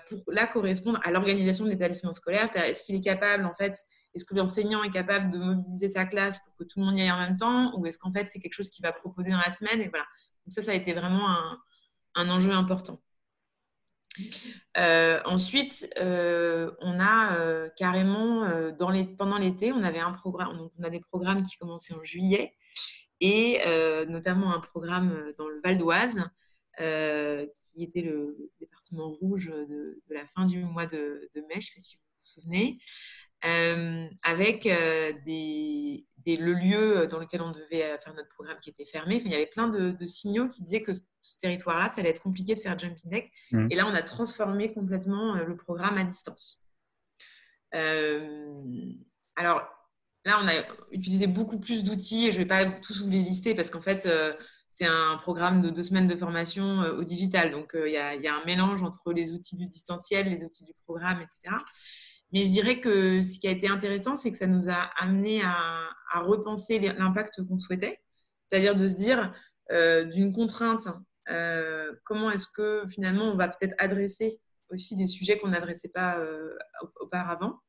pour là correspondre à l'organisation de l'établissement scolaire. C'est-à-dire, est-ce qu'il est capable, en fait, est-ce que l'enseignant est capable de mobiliser sa classe pour que tout le monde y aille en même temps, ou est-ce qu'en fait, c'est quelque chose qu'il va proposer dans la semaine? Et voilà. Donc ça a été vraiment un enjeu important. Ensuite, on a carrément, pendant l'été, on avait un programme, donc on a des programmes qui commençaient en juillet, et notamment un programme dans le Val d'Oise, qui était le département rouge de la fin du mois de mai, je ne sais pas si vous vous souvenez, avec le lieu dans lequel on devait faire notre programme qui était fermé. Enfin, il y avait plein de signaux qui disaient que ce territoire-là, ça allait être compliqué de faire Jumping Deck. Et là, on a transformé complètement le programme à distance. Alors, là, on a utilisé beaucoup plus d'outils et je ne vais pas tous vous les lister parce qu'en fait, c'est un programme de 2 semaines de formation au digital. Donc, il y a un mélange entre les outils du distanciel, les outils du programme, etc. Mais je dirais que ce qui a été intéressant, c'est que ça nous a amené à repenser l'impact qu'on souhaitait. C'est-à-dire de se dire, d'une contrainte, comment est-ce que finalement on va peut-être adresser aussi des sujets qu'on n'adressait pas auparavant,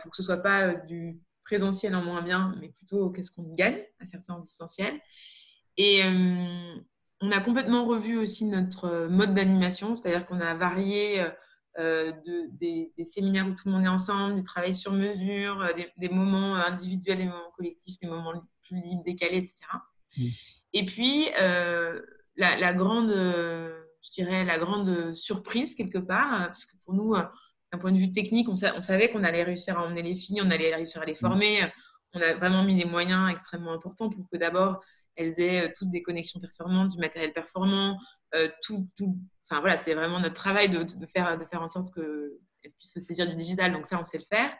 pour que ce ne soit pas du présentiel en moins bien, mais plutôt qu'est-ce qu'on gagne à faire ça en distanciel. Et on a complètement revu aussi notre mode d'animation, c'est-à-dire qu'on a varié des séminaires où tout le monde est ensemble, du travail sur mesure, des moments individuels, des moments collectifs, des moments plus libres, décalés, etc. Et puis, la grande, je dirais, la grande surprise quelque part, parce que pour nous, d'un point de vue technique, on savait qu'on allait réussir à emmener les filles, on allait réussir à les former. On a vraiment mis des moyens extrêmement importants pour que d'abord, elles aient toutes des connexions performantes, du matériel performant, Enfin, voilà, c'est vraiment notre travail de faire en sorte qu'elles puissent se saisir du digital. Donc ça, on sait le faire.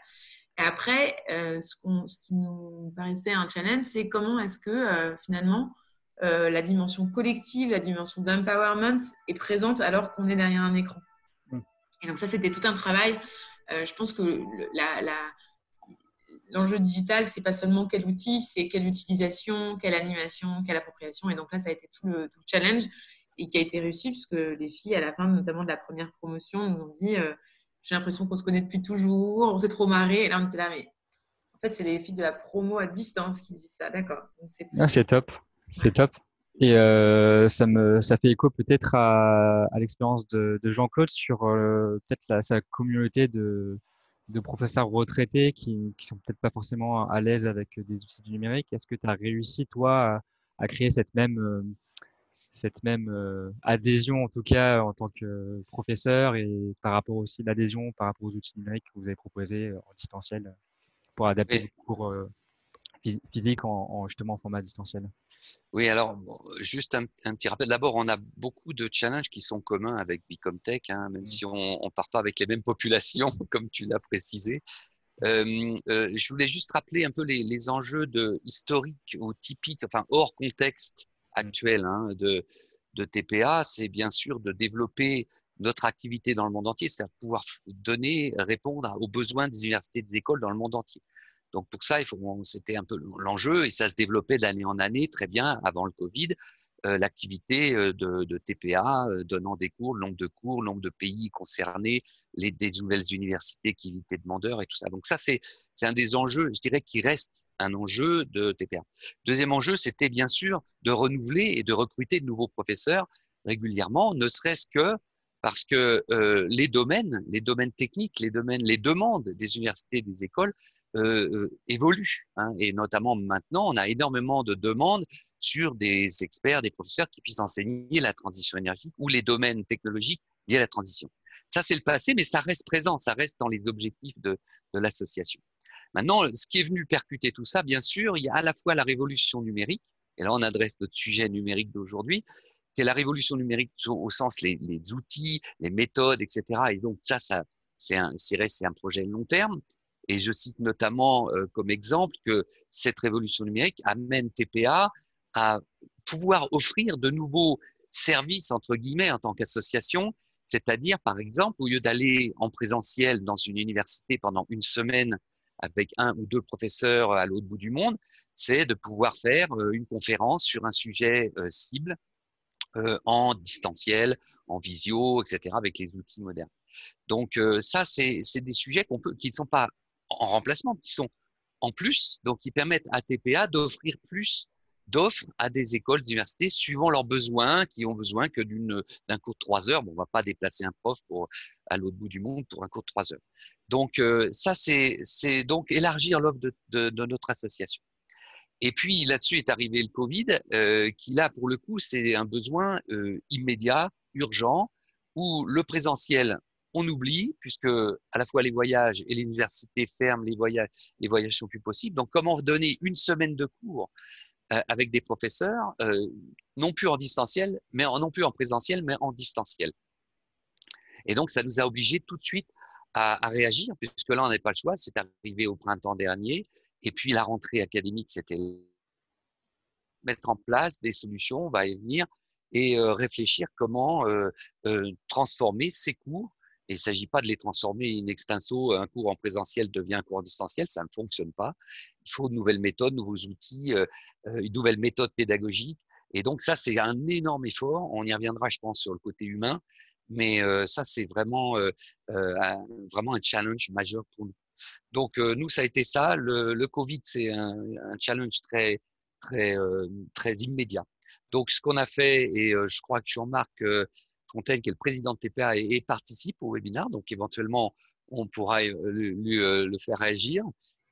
Et après, ce qui nous paraissait un challenge, c'est comment est-ce que finalement, la dimension collective, la dimension d'empowerment est présente alors qu'on est derrière un écran. Et donc ça, c'était tout un travail. Je pense que l'enjeu digital, c'est pas seulement quel outil, c'est quelle utilisation, quelle animation, quelle appropriation. Et donc là, ça a été tout le challenge et qui a été réussi puisque les filles, à la fin, notamment de la première promotion, nous ont dit j'ai l'impression qu'on se connaît depuis toujours, on s'est trop marré. Et là, on était là, mais en fait, c'est les filles de la promo à distance qui disent ça. D'accord. C'est top. C'est top. Et ça fait écho peut-être à l'expérience de Jean-Claude sur peut-être sa communauté de professeurs retraités qui sont peut-être pas forcément à l'aise avec des outils du numérique. Est-ce que tu as réussi, toi, à créer cette même adhésion, en tout cas, en tant que professeur et par rapport aussi l'adhésion par rapport aux outils numériques que vous avez proposés en distanciel pour adapter vos cours physiques justement en format distanciel? Oui, alors, juste un petit rappel. D'abord, on a beaucoup de challenges qui sont communs avec Bicomtech, même si on ne part pas avec les mêmes populations, comme tu l'as précisé. Je voulais juste rappeler un peu les enjeux historiques ou typiques, enfin, hors contexte actuel de TPA. C'est bien sûr de développer notre activité dans le monde entier, c'est-à-dire pouvoir répondre aux besoins des universités et des écoles dans le monde entier. Donc, pour ça, c'était un peu l'enjeu et ça se développait d'année en année très bien avant le Covid. L'activité de TPA, donnant des cours, le nombre de pays concernés, des nouvelles universités qui étaient demandeurs et tout ça. Donc, ça, c'est un des enjeux, je dirais, qui reste un enjeu de TPA. Deuxième enjeu, c'était bien sûr de renouveler et de recruter de nouveaux professeurs régulièrement, ne serait-ce que parce que les domaines techniques, les demandes des universités et des écoles évoluent. Et notamment maintenant, on a énormément de demandes sur des experts, des professeurs qui puissent enseigner la transition énergétique ou les domaines technologiques liés à la transition. Ça, c'est le passé, mais ça reste présent, ça reste dans les objectifs de l'association. Maintenant, ce qui est venu percuter tout ça, bien sûr, il y a à la fois la révolution numérique, et là on adresse notre sujet numérique d'aujourd'hui, c'est la révolution numérique au sens les outils, les méthodes, etc. Et donc ça c'est un projet long terme. Et je cite notamment comme exemple que cette révolution numérique amène TPA à pouvoir offrir de nouveaux services, entre guillemets, en tant qu'association. C'est-à-dire, par exemple, au lieu d'aller en présentiel dans une université pendant une semaine avec 1 ou 2 professeurs à l'autre bout du monde, c'est de pouvoir faire une conférence sur un sujet cible en distanciel, en visio, etc., avec les outils modernes. Donc ça, c'est des sujets qui ne sont pas en remplacement, qui sont en plus, donc qui permettent à TPA d'offrir plus d'offres à des écoles, des universités, suivant leurs besoins, qui ont besoin que d'un cours de 3 heures. Bon, on ne va pas déplacer un prof à l'autre bout du monde pour un cours de 3 heures. Donc ça, c'est donc élargir l'offre de notre association. Et puis là-dessus est arrivé le Covid, qui là, pour le coup, c'est un besoin immédiat, urgent, où le présentiel on oublie, puisque à la fois les voyages et les universités ferment, les voyages sont plus possibles. Donc, comment donner une semaine de cours avec des professeurs, non plus en distanciel, non plus en présentiel, mais en distanciel. Et donc, ça nous a obligés tout de suite à réagir, puisque là, on n'avait pas le choix. C'est arrivé au printemps dernier. Et puis, la rentrée académique, c'était mettre en place des solutions, on va y venir, et réfléchir comment transformer ces cours. Et il ne s'agit pas de les transformer in extenso, un cours en présentiel devient un cours en distanciel, ça ne fonctionne pas. Il faut de nouvelles méthodes, nouveaux outils, une nouvelle méthode pédagogique. Et donc ça, c'est un énorme effort. On y reviendra, je pense, sur le côté humain. Mais ça, c'est vraiment un challenge majeur pour nous. Donc, nous, ça a été ça. Le Covid, c'est un challenge très immédiat. Donc, ce qu'on a fait, et je crois que Jean-Marc Fontaine, qui est le président de TPA, et participe au webinaire. Donc, éventuellement, on pourra le faire réagir.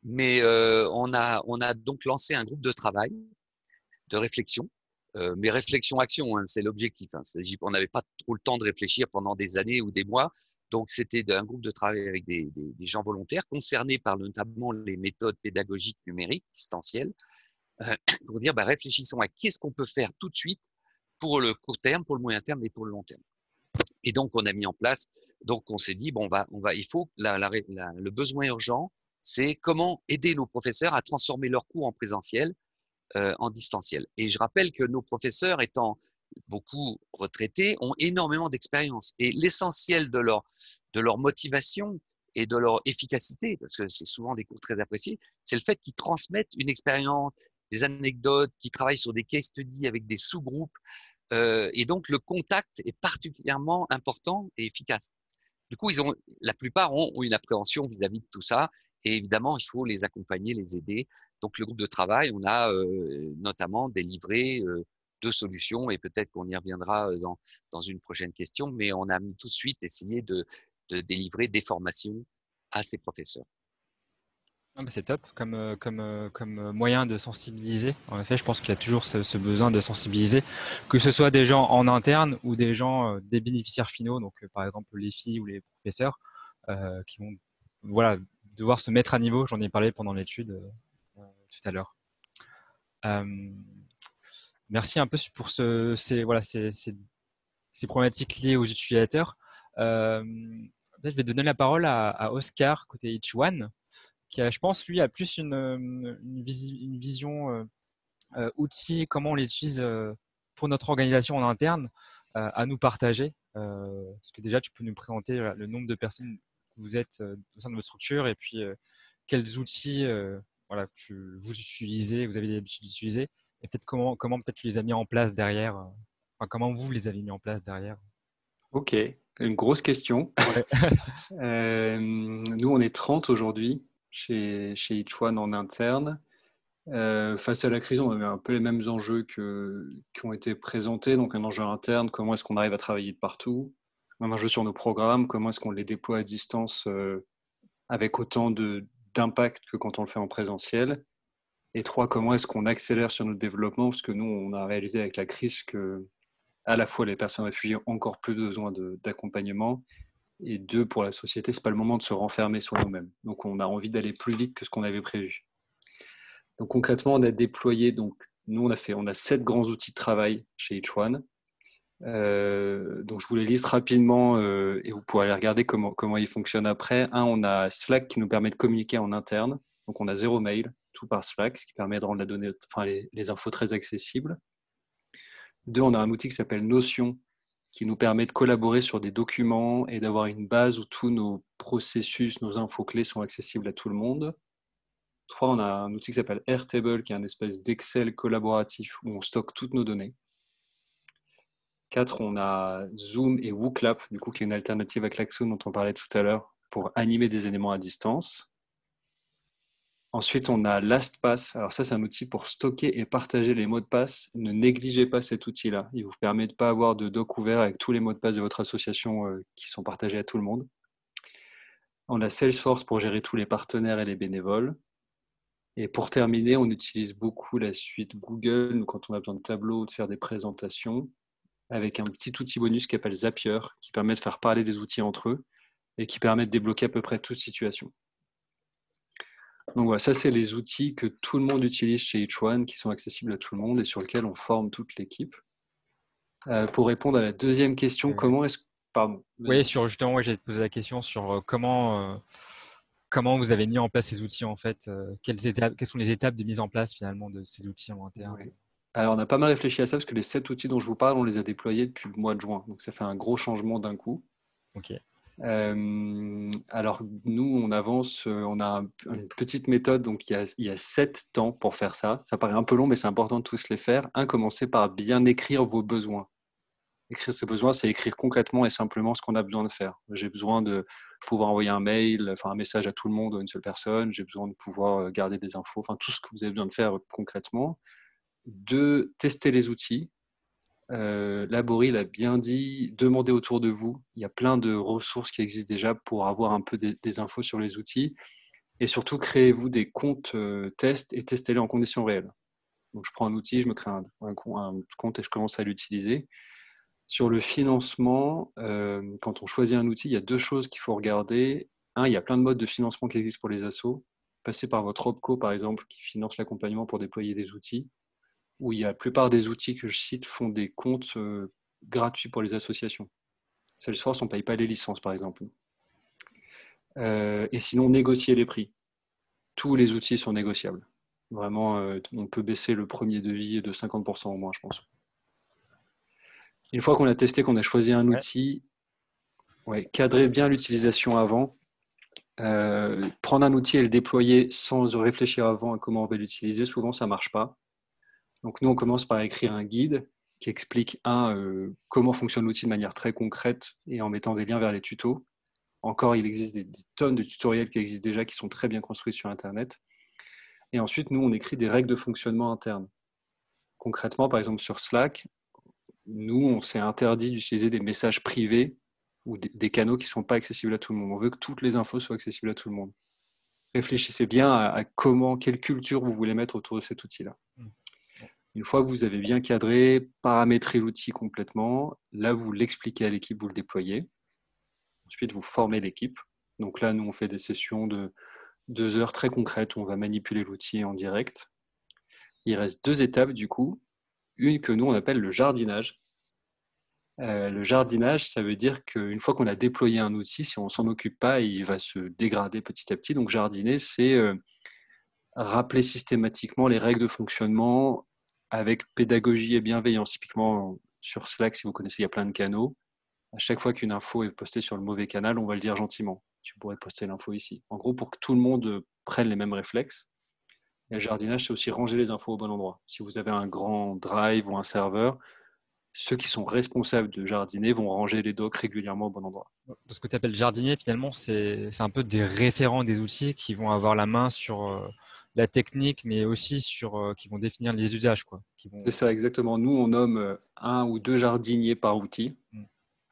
Mais on a donc lancé un groupe de travail, de réflexion. Mais réflexion-action, hein, c'est l'objectif. Hein. On n'avait pas trop le temps de réfléchir pendant des années ou des mois. Donc, c'était un groupe de travail avec des gens volontaires concernés par notamment les méthodes pédagogiques numériques distancielles pour dire réfléchissons à qu'est-ce qu'on peut faire tout de suite pour le court terme, pour le moyen terme et pour le long terme. Et donc, on a mis en place, donc on s'est dit, il faut, le besoin urgent, c'est comment aider nos professeurs à transformer leurs cours en présentiel en distanciel. Et je rappelle que nos professeurs, étant beaucoup retraités, ont énormément d'expérience. Et l'essentiel de leur motivation et de leur efficacité, parce que c'est souvent des cours très appréciés, c'est le fait qu'ils transmettent une expérience, des anecdotes, qu'ils travaillent sur des case studies avec des sous-groupes. Et donc, le contact est particulièrement important et efficace. Du coup, la plupart ont une appréhension vis-à-vis de tout ça. Et évidemment, il faut les accompagner, les aider. Donc, le groupe de travail, on a notamment délivré 2 solutions, et peut-être qu'on y reviendra dans une prochaine question, mais on a tout de suite essayé de délivrer des formations à ces professeurs. C'est top comme moyen de sensibiliser. En effet, je pense qu'il y a toujours ce besoin de sensibiliser, que ce soit des gens en interne ou des gens, des bénéficiaires finaux, donc par exemple les filles ou les professeurs qui vont devoir se mettre à niveau. J'en ai parlé pendant l'étude tout à l'heure. Merci un peu pour ces problématiques liées aux utilisateurs. Peut-être je vais donner la parole à Oscar côté Ichuan, qui je pense, lui, a plus une vision outil, comment on l'utilise pour notre organisation en interne, à nous partager. Parce que déjà, tu peux nous présenter le nombre de personnes que vous êtes au sein de votre structure, et puis quels outils vous utilisez, vous avez l'habitude d'utiliser, et peut-être comment peut-être tu les as mis en place derrière, comment vous les avez mis en place derrière. Ok, une grosse question. Ouais. Nous, on est 30 aujourd'hui chez Ichuan en interne. Face à la crise, on avait un peu les mêmes enjeux qui ont été présentés. Donc, un enjeu interne, comment est-ce qu'on arrive à travailler de partout? Un enjeu sur nos programmes, comment est-ce qu'on les déploie à distance avec autant d'impact que quand on le fait en présentiel? Et 3, comment est-ce qu'on accélère sur notre développement? Parce que nous, on a réalisé avec la crise que à la fois les personnes réfugiées ont encore plus besoin d'accompagnement, et 2, pour la société, c'est pas le moment de se renfermer sur nous-mêmes. Donc, on a envie d'aller plus vite que ce qu'on avait prévu. Donc, concrètement, on a déployé, nous, on a 7 grands outils de travail chez Ichuan. Donc, je vous les liste rapidement et vous pourrez aller regarder comment ils fonctionnent après. On a Slack qui nous permet de communiquer en interne. Donc, on a 0 mail, tout par Slack, ce qui permet de rendre les infos très accessibles. 2, on a un outil qui s'appelle Notion, qui nous permet de collaborer sur des documents et d'avoir une base où tous nos processus, nos infos clés sont accessibles à tout le monde. 3, on a un outil qui s'appelle Airtable, qui est un espèce d'Excel collaboratif où on stocke toutes nos données. 4, on a Zoom et WooClap, du coup, qui est une alternative à Klaxoon dont on parlait tout à l'heure, pour animer des éléments à distance. Ensuite, on a LastPass. Alors ça, c'est un outil pour stocker et partager les mots de passe. Ne négligez pas cet outil-là. Il vous permet de ne pas avoir de doc ouvert avec tous les mots de passe de votre association qui sont partagés à tout le monde. On a Salesforce pour gérer tous les partenaires et les bénévoles. Et pour terminer, on utilise beaucoup la suite Google quand on a besoin de tableaux, de faire des présentations, avec un petit outil bonus qui s'appelle Zapier, qui permet de faire parler des outils entre eux. et qui permet de débloquer à peu près toute situation. Donc voilà, ça c'est les outils que tout le monde utilise chez Each1, qui sont accessibles à tout le monde et sur lesquels on forme toute l'équipe. Pour répondre à la deuxième question, comment est-ce que... Pardon. Oui, justement, j'allais te poser la question sur comment vous avez mis en place ces outils en fait. Quelles sont les étapes de mise en place finalement de ces outils en interne? Ouais. Alors on a pas mal réfléchi à ça parce que les 7 outils dont je vous parle, on les a déployés depuis le mois de juin. Donc ça fait un gros changement d'un coup. Ok. Alors nous, on avance, on a une petite méthode, donc il y a 7 temps pour faire ça. Ça paraît un peu long, mais c'est important de tous les faire. Commencez par bien écrire vos besoins. Écrire ses besoins, c'est écrire concrètement et simplement ce qu'on a besoin de faire. J'ai besoin de pouvoir envoyer un mail, enfin un message à tout le monde, à une seule personne. J'ai besoin de pouvoir garder des infos, enfin tout ce que vous avez besoin de faire concrètement. 2, tester les outils. Bory l'a bien dit, demandez autour de vous. Il y a plein de ressources qui existent déjà pour avoir un peu des infos sur les outils. Et surtout, créez-vous des comptes tests et testez-les en conditions réelles. Donc, je prends un outil, je me crée un compte et je commence à l'utiliser. Sur le financement, quand on choisit un outil, il y a 2 choses qu'il faut regarder. Il y a plein de modes de financement qui existent pour les assos. Passez par votre OPCO, par exemple, qui finance l'accompagnement pour déployer des outils. Où il y a la plupart des outils que je cite font des comptes gratuits pour les associations. Salesforce, on ne paye pas les licences, par exemple. Et sinon, négocier les prix. Tous les outils sont négociables. Vraiment, on peut baisser le premier devis de 50% au moins, je pense. Une fois qu'on a testé, qu'on a choisi un outil, cadrez bien l'utilisation avant. Prendre un outil et le déployer sans réfléchir avant à comment on va l'utiliser, souvent, ça ne marche pas. Donc nous, on commence par écrire un guide qui explique comment fonctionne l'outil de manière très concrète et en mettant des liens vers les tutos. Encore, il existe des tonnes de tutoriels qui existent déjà, qui sont très bien construits sur Internet. Et ensuite, nous, on écrit des règles de fonctionnement internes. Concrètement, par exemple, sur Slack, nous, on s'est interdit d'utiliser des messages privés ou des canaux qui ne sont pas accessibles à tout le monde. On veut que toutes les infos soient accessibles à tout le monde. Réfléchissez bien à quelle culture vous voulez mettre autour de cet outil-là. Une fois que vous avez bien cadré, paramétré l'outil complètement, là, vous l'expliquez à l'équipe, vous le déployez. Ensuite, vous formez l'équipe. Donc là, nous, on fait des sessions de 2 heures très concrètes où on va manipuler l'outil en direct. Il reste 2 étapes, du coup. Une que nous, on appelle le jardinage. Le jardinage, ça veut dire qu'une fois qu'on a déployé un outil, si on ne s'en occupe pas, il va se dégrader petit à petit. Donc, jardiner, c'est rappeler systématiquement les règles de fonctionnement avec pédagogie et bienveillance. Typiquement, sur Slack, si vous connaissez, il y a plein de canaux. À chaque fois qu'une info est postée sur le mauvais canal, on va le dire gentiment. Tu pourrais poster l'info ici. En gros, pour que tout le monde prenne les mêmes réflexes. Et le jardinage, c'est aussi ranger les infos au bon endroit. Si vous avez un grand drive ou un serveur, ceux qui sont responsables de jardiner vont ranger les docs régulièrement au bon endroit. Ce que tu appelles jardinier, finalement, c'est un peu des référents des outils qui vont avoir la main sur la technique, mais aussi qui vont définir les usages, quoi. C'est ça, exactement. Nous, on nomme 1 ou 2 jardiniers par outil.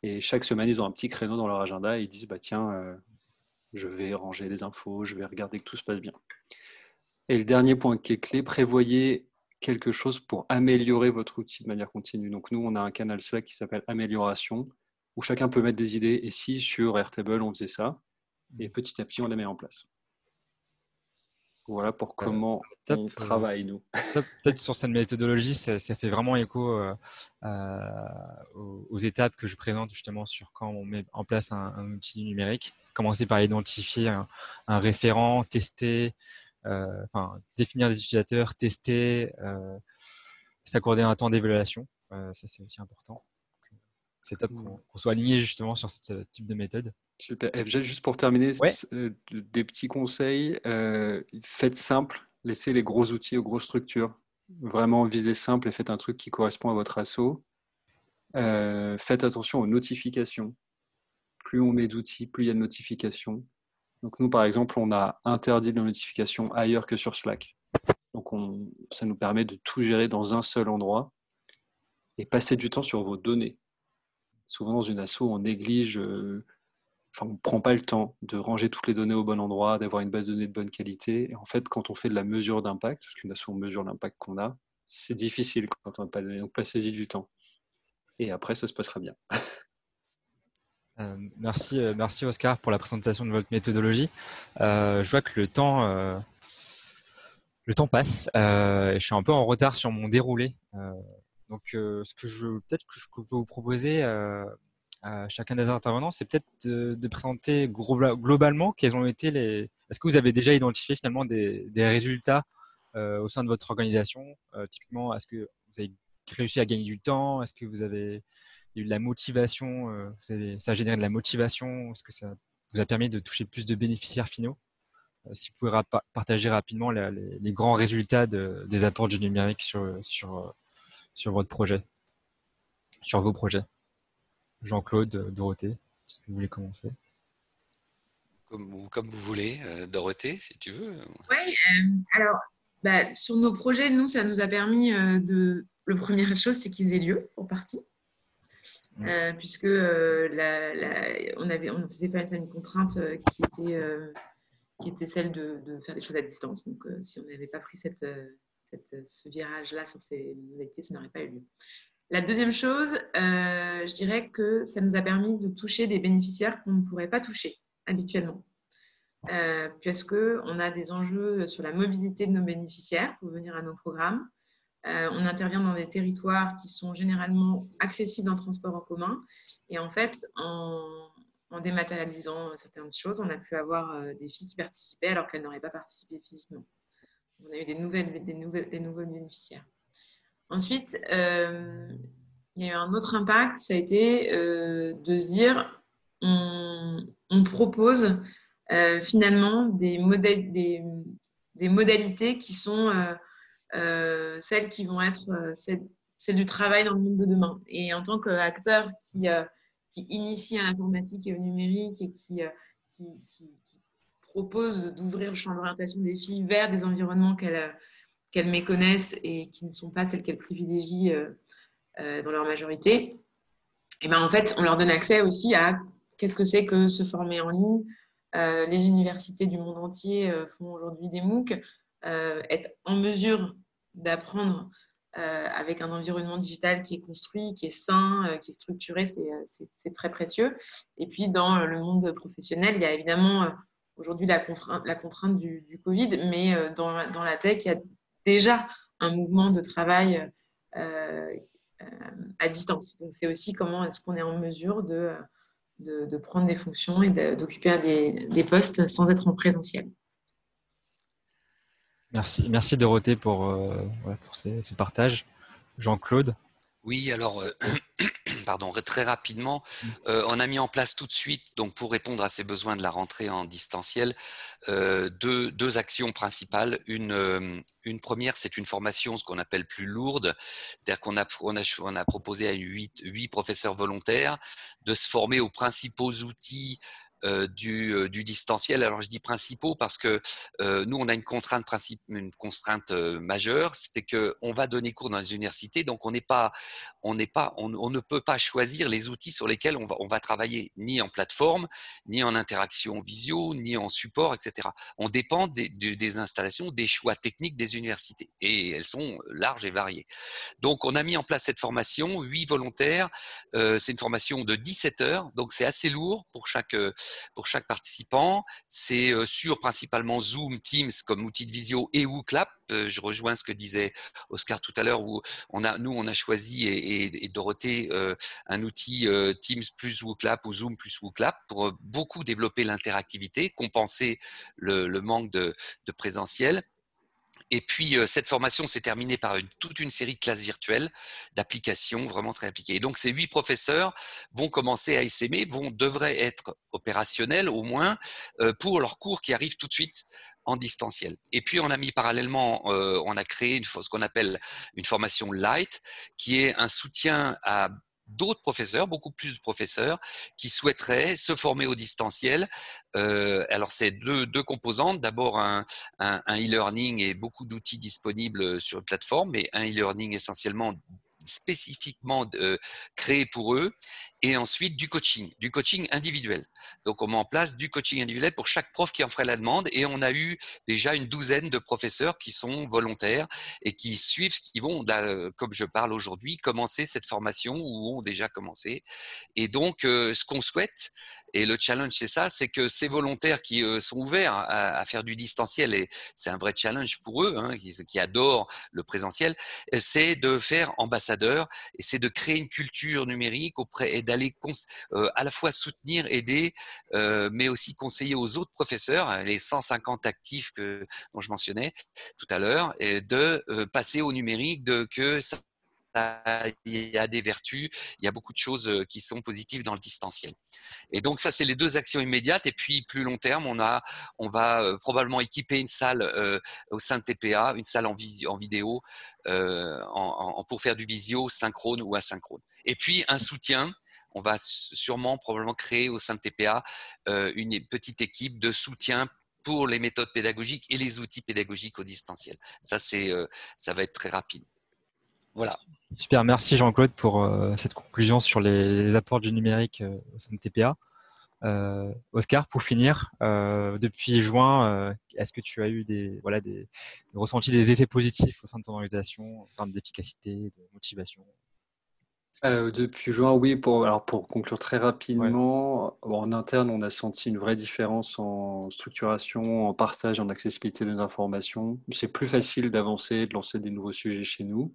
Et chaque semaine, ils ont un petit créneau dans leur agenda et ils disent tiens, je vais ranger les infos, je vais regarder que tout se passe bien. Et le dernier point qui est clé, prévoyez quelque chose pour améliorer votre outil de manière continue. Donc nous, on a un canal Slack qui s'appelle Amélioration, où chacun peut mettre des idées. Et si sur Airtable, on faisait ça, et petit à petit, on les met en place. Voilà pour comment on travaille, nous. Peut-être sur cette méthodologie, ça fait vraiment écho aux étapes que je présente justement sur quand on met en place un outil numérique. Commencer par identifier un référent, tester, définir des utilisateurs, tester, s'accorder un temps d'évaluation. Ça, c'est aussi important. C'est top qu'on soit aligné justement sur ce type de méthode. Super. Et juste pour terminer, des petits conseils. Faites simple, laissez les gros outils aux grosses structures. Vraiment, visez simple et faites un truc qui correspond à votre asso. Faites attention aux notifications. Plus on met d'outils, plus il y a de notifications. Donc nous, par exemple, on a interdit les notifications ailleurs que sur Slack. Donc ça nous permet de tout gérer dans un seul endroit et passer du temps sur vos données. Souvent, dans une asso, on néglige, on ne prend pas le temps de ranger toutes les données au bon endroit, d'avoir une base de données de bonne qualité. Et en fait, quand on fait de la mesure d'impact, parce qu'une asso, on mesure l'impact qu'on a, c'est difficile quand on n'a pas de données. Donc, passez-y du temps. Et après, ça se passera bien. Merci Oscar pour la présentation de votre méthodologie. Je vois que le temps passe et je suis un peu en retard sur mon déroulé. Donc, peut-être que je peux vous proposer à chacun des intervenants, c'est peut-être de présenter globalement quels ont été les. Est-ce que vous avez déjà identifié finalement des résultats au sein de votre organisation? Typiquement, est-ce que vous avez réussi à gagner du temps? Est-ce que vous avez eu de la motivation? Ça a généré de la motivation? Est-ce que ça vous a permis de toucher plus de bénéficiaires finaux? Si vous pouvez partager rapidement les grands résultats des apports du numérique sur votre projet, sur vos projets. Jean-Claude, Dorothée, si vous voulez commencer. Comme vous voulez, Dorothée, si tu veux. Oui, alors, sur nos projets, nous, ça nous a permis de. La première chose, c'est qu'ils aient lieu, pour partie. Puisque on faisait face à une contrainte qui était celle de faire des choses à distance. Donc, si on n'avait pas pris ce virage-là sur ces modalités, ça n'aurait pas eu lieu. La deuxième chose, je dirais que ça nous a permis de toucher des bénéficiaires qu'on ne pourrait pas toucher habituellement. Puisqu'on a des enjeux sur la mobilité de nos bénéficiaires pour venir à nos programmes. On intervient dans des territoires qui sont généralement accessibles en transport en commun. Et en fait, en dématérialisant certaines choses, on a pu avoir des filles qui participaient alors qu'elles n'auraient pas participé physiquement. On a eu des nouveaux bénéficiaires. Ensuite, il y a eu un autre impact, ça a été de se dire on propose finalement des modalités qui sont celles qui vont être celles du travail dans le monde de demain. Et en tant qu'acteur qui initie à l'informatique et au numérique et qui propose d'ouvrir le champ d'orientation des filles vers des environnements qu'elles méconnaissent et qui ne sont pas celles qu'elles privilégient dans leur majorité, et en fait, on leur donne accès aussi à qu'est-ce que c'est que se former en ligne. Les universités du monde entier font aujourd'hui des MOOC. Être en mesure d'apprendre avec un environnement digital qui est construit, qui est sain, qui est structuré, c'est très précieux. Et puis, dans le monde professionnel, il y a évidemment aujourd'hui la contrainte du Covid, mais dans la tech, il y a déjà un mouvement de travail à distance. Donc, c'est aussi comment est-ce qu'on est en mesure de prendre des fonctions et d'occuper des postes sans être en présentiel. Merci Dorothée pour ce partage. Jean-Claude. Oui, alors, pardon, très rapidement, on a mis en place tout de suite, donc pour répondre à ces besoins de la rentrée en distanciel, deux actions principales. Une première, c'est une formation, ce qu'on appelle plus lourde, c'est-à-dire qu'on a proposé à 8 professeurs volontaires de se former aux principaux outils du distanciel. Alors je dis principaux parce que nous on a une contrainte majeure, c'est que on va donner cours dans les universités, donc on ne peut pas choisir les outils sur lesquels on va travailler, ni en plateforme, ni en interaction visio, ni en support, etc. On dépend des installations, des choix techniques des universités, et elles sont larges et variées. Donc on a mis en place cette formation, 8 volontaires, c'est une formation de 17 heures, donc c'est assez lourd pour chaque participant. C'est sur principalement Zoom, Teams comme outil de visio et ou Clap. Je rejoins ce que disait Oscar tout à l'heure, où on a choisi et Dorothée un outil Teams plus WooClap ou Zoom plus WooClap pour beaucoup développer l'interactivité, compenser le manque de présentiel. Et puis, cette formation s'est terminée par toute une série de classes virtuelles, d'applications vraiment très appliquées. Et donc, ces 8 professeurs vont commencer à essaimer, devraient être opérationnels au moins pour leurs cours qui arrivent tout de suite en distanciel. Et puis, on a mis parallèlement, on a créé ce qu'on appelle une formation light, qui est un soutien à d'autres professeurs, beaucoup plus de professeurs, qui souhaiteraient se former au distanciel. Alors, c'est deux composantes. D'abord, un e-learning et beaucoup d'outils disponibles sur la plateforme, mais un e-learning essentiellement spécifiquement créé pour eux, et ensuite du coaching individuel. Donc on met en place du coaching individuel pour chaque prof qui en ferait la demande, et on a eu déjà une douzaine de professeurs qui sont volontaires et qui suivent, qui vont, comme je parle aujourd'hui, commencer cette formation ou ont déjà commencé. Et donc ce qu'on souhaite, et le challenge c'est ça, c'est que ces volontaires qui sont ouverts à faire du distanciel, et c'est un vrai challenge pour eux, hein, qui adorent le présentiel, c'est de faire ambassadeur, et c'est de créer une culture numérique auprès, et d'aller à la fois soutenir, aider, mais aussi conseiller aux autres professeurs, les 150 actifs dont je mentionnais tout à l'heure, et de passer au numérique, que ça, il y a des vertus, il y a beaucoup de choses qui sont positives dans le distanciel. Et donc ça, c'est les deux actions immédiates. Et puis plus long terme, on va probablement équiper une salle au sein de TPA, une salle en vidéo pour faire du visio synchrone ou asynchrone. Et puis un soutien. On va sûrement probablement créer au sein de TPA une petite équipe de soutien pour les méthodes pédagogiques et les outils pédagogiques au distanciel. Ça va être très rapide. Voilà. Super, merci Jean-Claude pour cette conclusion sur les apports du numérique au sein de TPA. Oscar, pour finir, depuis juin, est-ce que tu as eu ressenti des effets positifs au sein de ton organisation en termes d'efficacité, de motivation? Depuis juin, oui. Pour conclure très rapidement, en interne, on a senti une vraie différence en structuration, en partage, en accessibilité des informations. C'est plus facile d'avancer, de lancer des nouveaux sujets chez nous.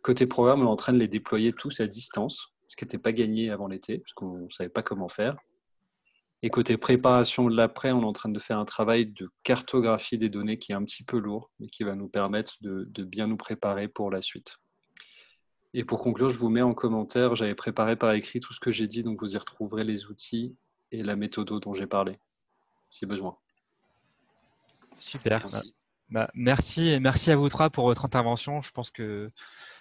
Côté programme, on est en train de les déployer tous à distance, ce qui n'était pas gagné avant l'été, parce qu'on ne savait pas comment faire. Et côté préparation de l'après, on est en train de faire un travail de cartographie des données qui est un petit peu lourd, mais qui va nous permettre de bien nous préparer pour la suite. Et pour conclure, je vous mets en commentaire, j'avais préparé par écrit tout ce que j'ai dit, donc vous y retrouverez les outils et la méthode dont j'ai parlé, si besoin. Super. Merci, et merci à vous trois pour votre intervention. Je pense que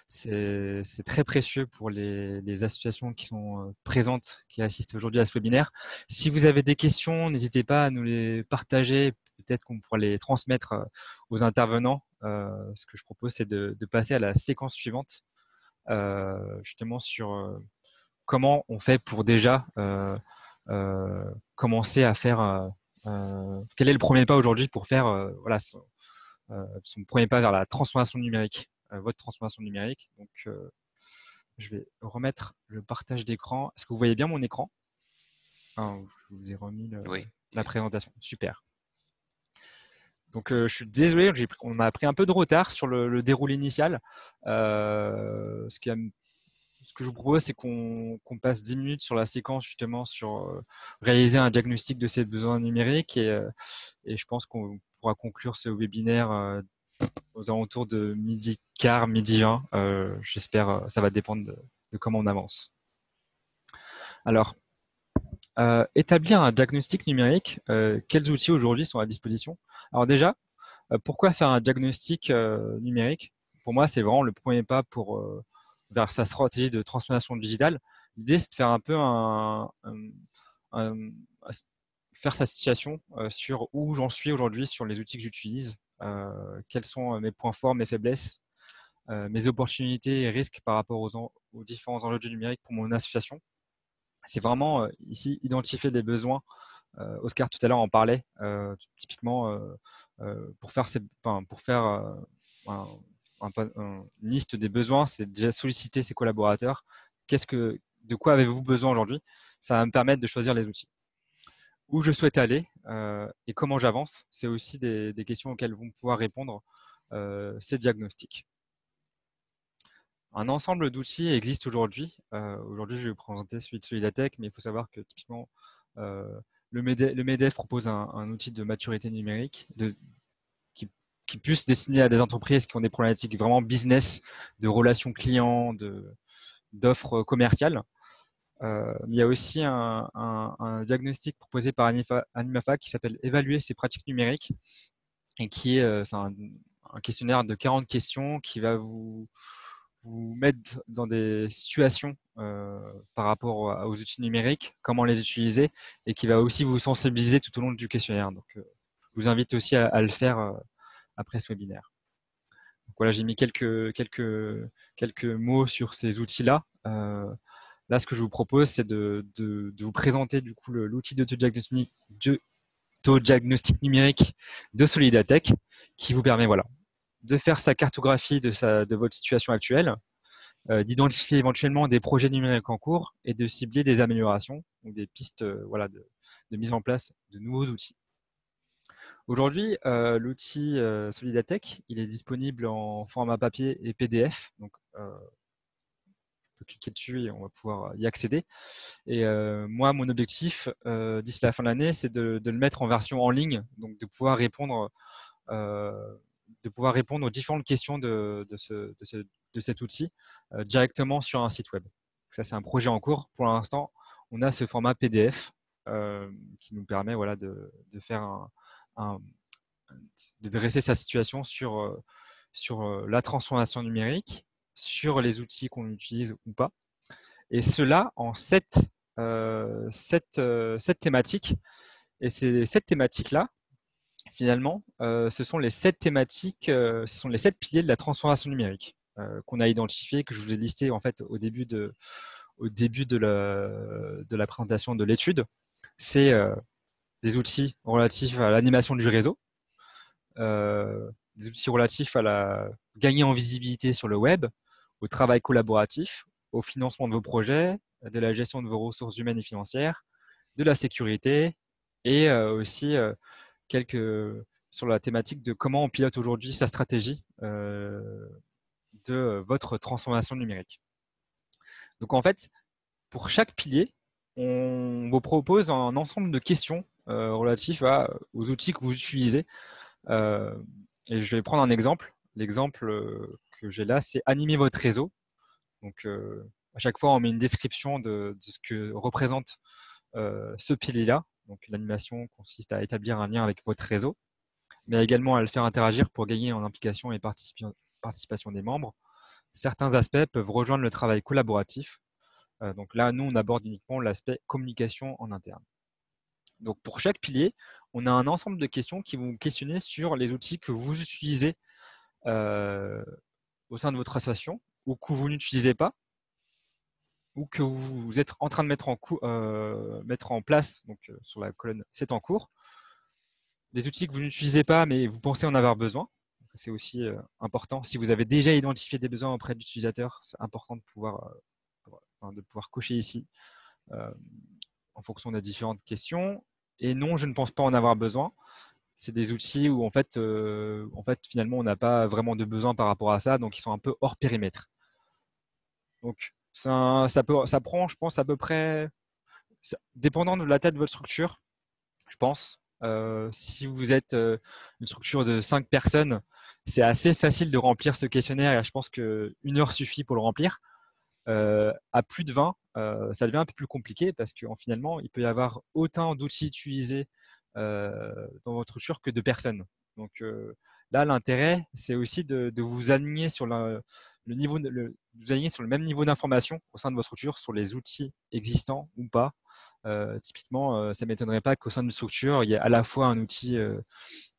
c'est très précieux pour les associations qui sont présentes, qui assistent aujourd'hui à ce webinaire. Si vous avez des questions, n'hésitez pas à nous les partager. Peut-être qu'on pourra les transmettre aux intervenants. Ce que je propose, c'est de passer à la séquence suivante, justement sur comment on fait pour déjà commencer à faire… quel est le premier pas aujourd'hui pour faire son premier pas vers la transformation numérique, votre transformation numérique. Donc, je vais remettre le partage d'écran. Est-ce que vous voyez bien mon écran? Je vous ai remis la présentation. Super. Donc, je suis désolé, on a pris un peu de retard sur le déroulé initial. Ce que je vous propose, c'est qu'on passe 10 minutes sur la séquence, justement, sur réaliser un diagnostic de ces besoins numériques. Et je pense qu'on pourra conclure ce webinaire aux alentours de 12h15, 12h20. J'espère, ça va dépendre de comment on avance. Alors, établir un diagnostic numérique, quels outils aujourd'hui sont à disposition? Alors déjà, pourquoi faire un diagnostic numérique? Pour moi, c'est vraiment le premier pas vers sa stratégie de transformation digitale. L'idée, c'est de faire un peu faire sa situation sur où j'en suis aujourd'hui sur les outils que j'utilise, quels sont mes points forts, mes faiblesses, mes opportunités et risques par rapport aux différents enjeux du numérique pour mon association. C'est vraiment ici identifier des besoins. Oscar tout à l'heure en parlait, typiquement pour faire une liste des besoins, c'est déjà solliciter ses collaborateurs. De quoi avez-vous besoin aujourd'hui? Ça va me permettre de choisir les outils. Où je souhaite aller et comment j'avance, c'est aussi des questions auxquelles vont pouvoir répondre ces diagnostics. Un ensemble d'outils existe aujourd'hui. Aujourd'hui, je vais vous présenter celui de Solidatech, mais il faut savoir que typiquement, le MEDEF propose un outil de maturité numérique qui puisse destiner à des entreprises qui ont des problématiques vraiment business, de relations clients, d'offres commerciales. Il y a aussi un diagnostic proposé par Animafa qui s'appelle « Évaluer ses pratiques numériques » et qui est un questionnaire de 40 questions qui va vous mettre dans des situations par rapport aux outils numériques, comment les utiliser, et qui va aussi vous sensibiliser tout au long du questionnaire. Donc, je vous invite aussi à le faire après ce webinaire. Donc voilà, j'ai mis quelques mots sur ces outils-là. Là, ce que je vous propose, c'est de vous présenter du coup l'outil d'autodiagnostic numérique de Solidatech qui vous permet de faire sa cartographie de votre situation actuelle, d'identifier éventuellement des projets numériques en cours et de cibler des améliorations ou des pistes de mise en place de nouveaux outils. Aujourd'hui, l'outil Solidatech, il est disponible en format papier et PDF. Donc, on peut cliquer dessus et on va pouvoir y accéder. Et moi, mon objectif d'ici la fin de l'année, c'est de le mettre en version en ligne, donc de pouvoir répondre aux différentes questions de cet outil directement sur un site web. Ça, c'est un projet en cours. Pour l'instant, on a ce format PDF qui nous permet de faire de dresser sa situation sur la transformation numérique, sur les outils qu'on utilise ou pas. Et cela en 7 thématiques. Et ces 7 thématiques-là, finalement, ce sont les 7 thématiques, ce sont les 7 piliers de la transformation numérique qu'on a identifiés, que je vous ai listés en fait au début de la présentation de l'étude. C'est des outils relatifs à l'animation du réseau, des outils relatifs à gagner en visibilité sur le web, au travail collaboratif, au financement de vos projets, de la gestion de vos ressources humaines et financières, de la sécurité et aussi sur la thématique de comment on pilote aujourd'hui sa stratégie de votre transformation numérique. Donc en fait, pour chaque pilier, on vous propose un ensemble de questions relatives aux outils que vous utilisez. Et je vais prendre un exemple. L'exemple que j'ai là, c'est animer votre réseau. Donc, à chaque fois, on met une description de ce que représente ce pilier-là. Donc, l'animation consiste à établir un lien avec votre réseau, mais également à le faire interagir pour gagner en implication et participation des membres. Certains aspects peuvent rejoindre le travail collaboratif. Donc là, nous, on aborde uniquement l'aspect communication en interne. Donc, pour chaque pilier, on a un ensemble de questions qui vont vous questionner sur les outils que vous utilisez au sein de votre association ou que vous n'utilisez pas ou que vous êtes en train de mettre en place, donc sur la colonne « C'est en cours ». Des outils que vous n'utilisez pas, mais vous pensez en avoir besoin. C'est aussi important. Si vous avez déjà identifié des besoins auprès de l'utilisateur, c'est important de pouvoir cocher ici en fonction des différentes questions. Et non, je ne pense pas en avoir besoin. C'est des outils où en fait, finalement, on n'a pas vraiment de besoin par rapport à ça, donc ils sont un peu hors périmètre. Donc, ça prend, je pense, à peu près, dépendant de la taille de votre structure, je pense. Si vous êtes une structure de 5 personnes, c'est assez facile de remplir ce questionnaire et je pense qu'1 heure suffit pour le remplir. À plus de 20, ça devient un peu plus compliqué parce que finalement, il peut y avoir autant d'outils utilisés dans votre structure que de personnes. Donc là, l'intérêt, c'est aussi de vous aligner sur vous aligner sur le même niveau d'information au sein de votre structure, sur les outils existants ou pas. Typiquement, ça ne m'étonnerait pas qu'au sein d'une structure, il y ait à la fois un outil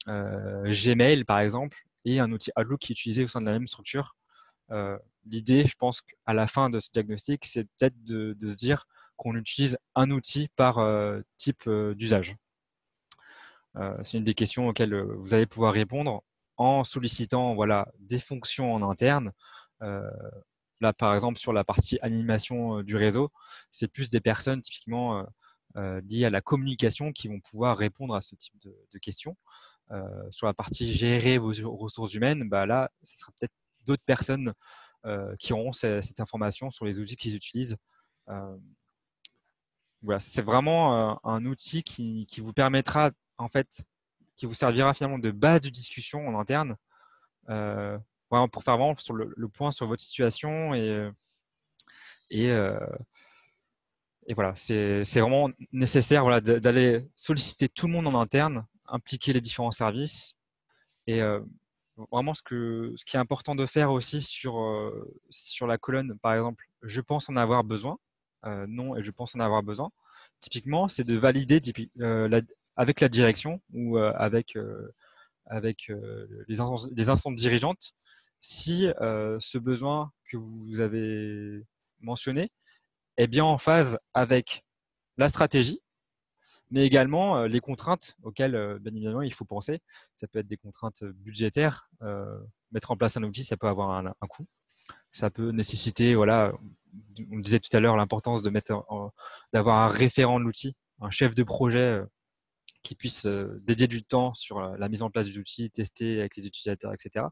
Gmail, par exemple, et un outil Outlook qui est utilisé au sein de la même structure. L'idée, je pense qu'à la fin de ce diagnostic, c'est peut-être de se dire qu'on utilise un outil par type d'usage. C'est une des questions auxquelles vous allez pouvoir répondre en sollicitant des fonctions en interne. Là, par exemple, sur la partie animation du réseau, c'est plus des personnes typiquement liées à la communication qui vont pouvoir répondre à ce type de questions. Sur la partie gérer vos ressources humaines, là, ce sera peut-être d'autres personnes qui auront cette information sur les outils qu'ils utilisent. Voilà, c'est vraiment un outil qui vous permettra, en fait, qui vous servira finalement de base de discussion en interne vraiment pour faire vraiment sur le point sur votre situation et voilà, c'est vraiment nécessaire d'aller solliciter tout le monde en interne, impliquer les différents services et vraiment ce qui est important de faire aussi sur la colonne, par exemple, je pense en avoir besoin, non et je pense en avoir besoin. Typiquement, c'est de valider avec la direction ou avec les instances dirigeantes si ce besoin que vous avez mentionné est bien en phase avec la stratégie, mais également les contraintes auxquelles, bien évidemment, il faut penser. Ça peut être des contraintes budgétaires. Mettre en place un outil, ça peut avoir un coût. Ça peut nécessiter, voilà, on le disait tout à l'heure, l'importance d'avoir un référent de l'outil, un chef de projet qui puisse dédier du temps sur la mise en place de l'outil, tester avec les utilisateurs, etc.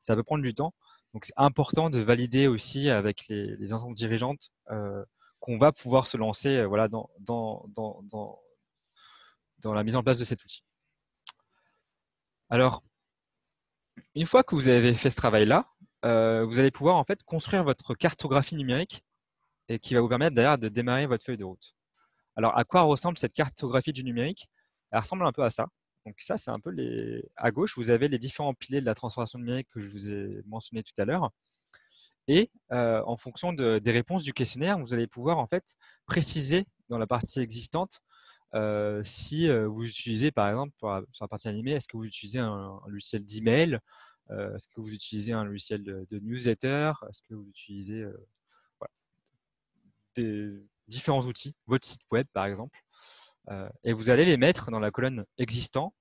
Ça peut prendre du temps. Donc, c'est important de valider aussi avec les instances dirigeantes qu'on va pouvoir se lancer voilà, dans la mise en place de cet outil. Alors, une fois que vous avez fait ce travail-là, vous allez pouvoir en fait construire votre cartographie numérique et qui va vous permettre d'ailleurs de démarrer votre feuille de route. Alors, à quoi ressemble cette cartographie du numérique? Elle ressemble un peu à ça. Donc ça, c'est un peu à gauche, vous avez les différents piliers de la transformation numérique que je vous ai mentionné tout à l'heure. Et en fonction des réponses du questionnaire, vous allez pouvoir en fait préciser dans la partie existante si vous utilisez, par exemple, sur la partie animée, est-ce que vous utilisez un logiciel d'email, est-ce que vous utilisez un logiciel de newsletter, est-ce que vous utilisez voilà, des différents outils, votre site web par exemple, et vous allez les mettre dans la colonne existant.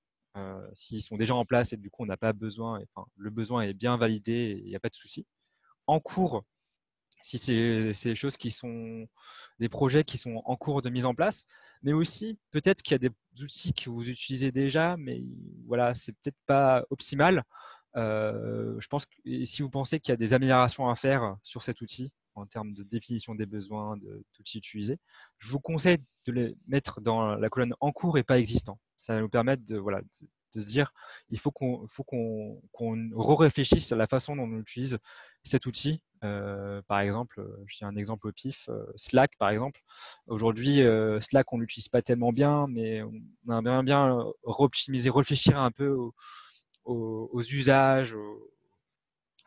S'ils sont déjà en place et du coup on n'a pas besoin, enfin, le besoin est bien validé et il n'y a pas de souci. En cours, si c'est des choses qui sont des projets qui sont en cours de mise en place, mais aussi peut-être qu'il y a des outils que vous utilisez déjà, mais voilà, c'est peut-être pas optimal. Je pense que si vous pensez qu'il y a des améliorations à faire sur cet outil en termes de définition des besoins d'outils utilisés, je vous conseille de les mettre dans la colonne en cours et pas existant. Ça va nous permettre de se dire il faut qu'on re-réfléchisse à la façon dont on utilise cet outil. Par exemple, je dis un exemple au pif, Slack par exemple. Aujourd'hui, Slack, on l'utilise pas tellement bien, mais on aimerait bien optimiser, réfléchir un peu aux usages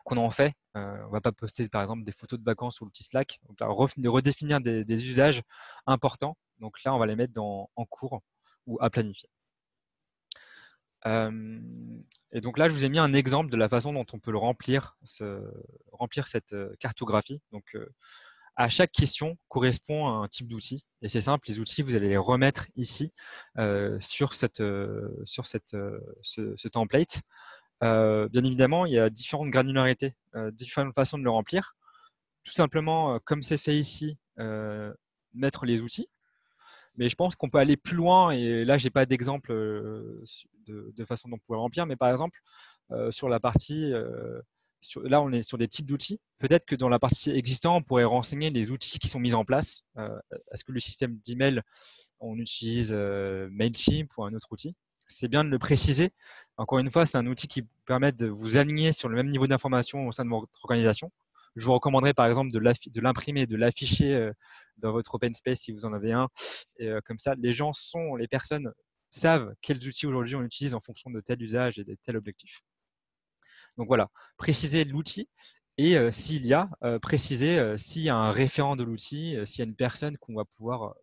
qu'on en fait. On va pas poster par exemple des photos de vacances sur l'outil Slack. Donc là, redéfinir des usages importants. Donc là, on va les mettre en cours ou à planifier. Et donc là, je vous ai mis un exemple de la façon dont on peut le remplir cette cartographie. Donc, à chaque question correspond à un type d'outil. Et c'est simple, les outils, vous allez les remettre ici sur ce template. Bien évidemment, il y a différentes granularités, différentes façons de le remplir. Tout simplement, comme c'est fait ici, mettre les outils. Mais je pense qu'on peut aller plus loin. Et là, j'ai pas d'exemple de façon dont on pourrait remplir. Mais par exemple, sur la partie, là, on est sur des types d'outils. Peut-être que dans la partie existante, on pourrait renseigner les outils qui sont mis en place. Est-ce que le système d'email, on utilise Mailchimp ou un autre outil? C'est bien de le préciser. Encore une fois, c'est un outil qui permet de vous aligner sur le même niveau d'information au sein de votre organisation. Je vous recommanderais par exemple de l'imprimer, de l'afficher dans votre open space si vous en avez un. Et comme ça, les personnes savent quels outils aujourd'hui on utilise en fonction de tel usage et de tel objectif. Donc voilà, préciser l'outil et s'il y a, préciser s'il y a un référent de l'outil, s'il y a une personne qu'on va pouvoir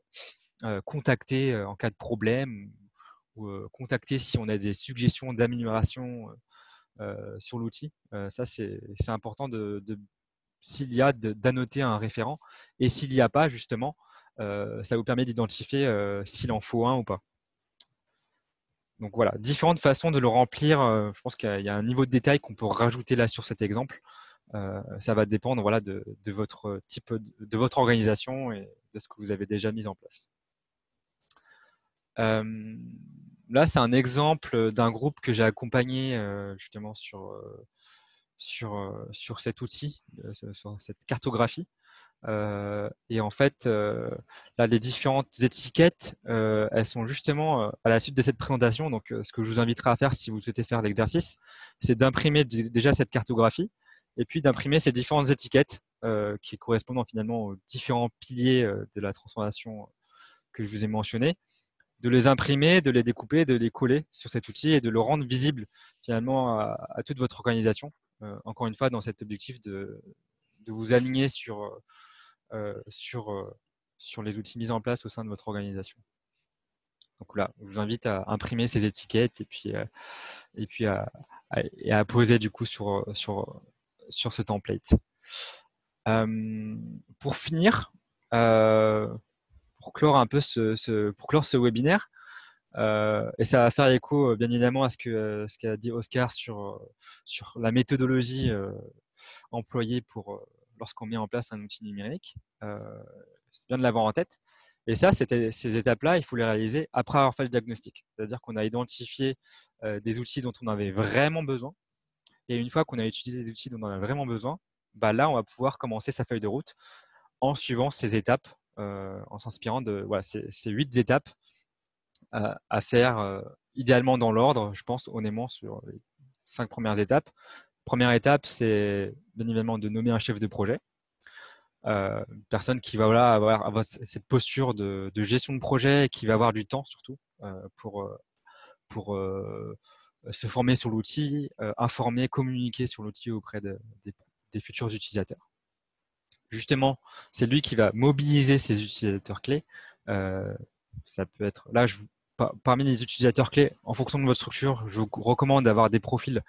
contacter en cas de problème ou contacter si on a des suggestions d'amélioration sur l'outil. Ça, c'est important s'il y a d'annoter un référent et s'il n'y a pas, justement, ça vous permet d'identifier s'il en faut un ou pas. Donc voilà, différentes façons de le remplir. Je pense qu'il y a un niveau de détail qu'on peut rajouter là sur cet exemple. Ça va dépendre voilà, de votre type, de votre organisation et de ce que vous avez déjà mis en place. Là, c'est un exemple d'un groupe que j'ai accompagné justement sur cet outil, sur cette cartographie. Et en fait, là, les différentes étiquettes, elles sont justement à la suite de cette présentation. Donc, ce que je vous inviterai à faire si vous souhaitez faire l'exercice, c'est d'imprimer déjà cette cartographie et puis d'imprimer ces différentes étiquettes qui correspondent finalement aux différents piliers de la transformation que je vous ai mentionné, de les imprimer, de les découper, de les coller sur cet outil et de le rendre visible finalement à toute votre organisation. Encore une fois, dans cet objectif de vous aligner sur les outils mis en place au sein de votre organisation. Donc là, je vous invite à imprimer ces étiquettes et puis à poser du coup sur sur ce template. Pour finir, pour clore un peu pour clore ce webinaire, et ça va faire écho bien évidemment à ce qu'a dit Oscar sur la méthodologie employée lorsqu'on met en place un outil numérique. C'est bien de l'avoir en tête. Et ça, ces étapes-là, il faut les réaliser après avoir fait le diagnostic. C'est-à-dire qu'on a identifié des outils dont on avait vraiment besoin. Et une fois qu'on a utilisé des outils dont on a vraiment besoin, là, on va pouvoir commencer sa feuille de route en suivant ces étapes, en s'inspirant de ces 8 étapes à faire idéalement dans l'ordre, je pense honnêtement sur les 5 premières étapes. Première étape, c'est bien évidemment de nommer un chef de projet. Une personne qui va avoir cette posture de gestion de projet et qui va avoir du temps surtout pour se former sur l'outil, informer, communiquer sur l'outil auprès des futurs utilisateurs. Justement, c'est lui qui va mobiliser ses utilisateurs clés. Ça peut être là, parmi les utilisateurs clés, en fonction de votre structure, je vous recommande d'avoir des profils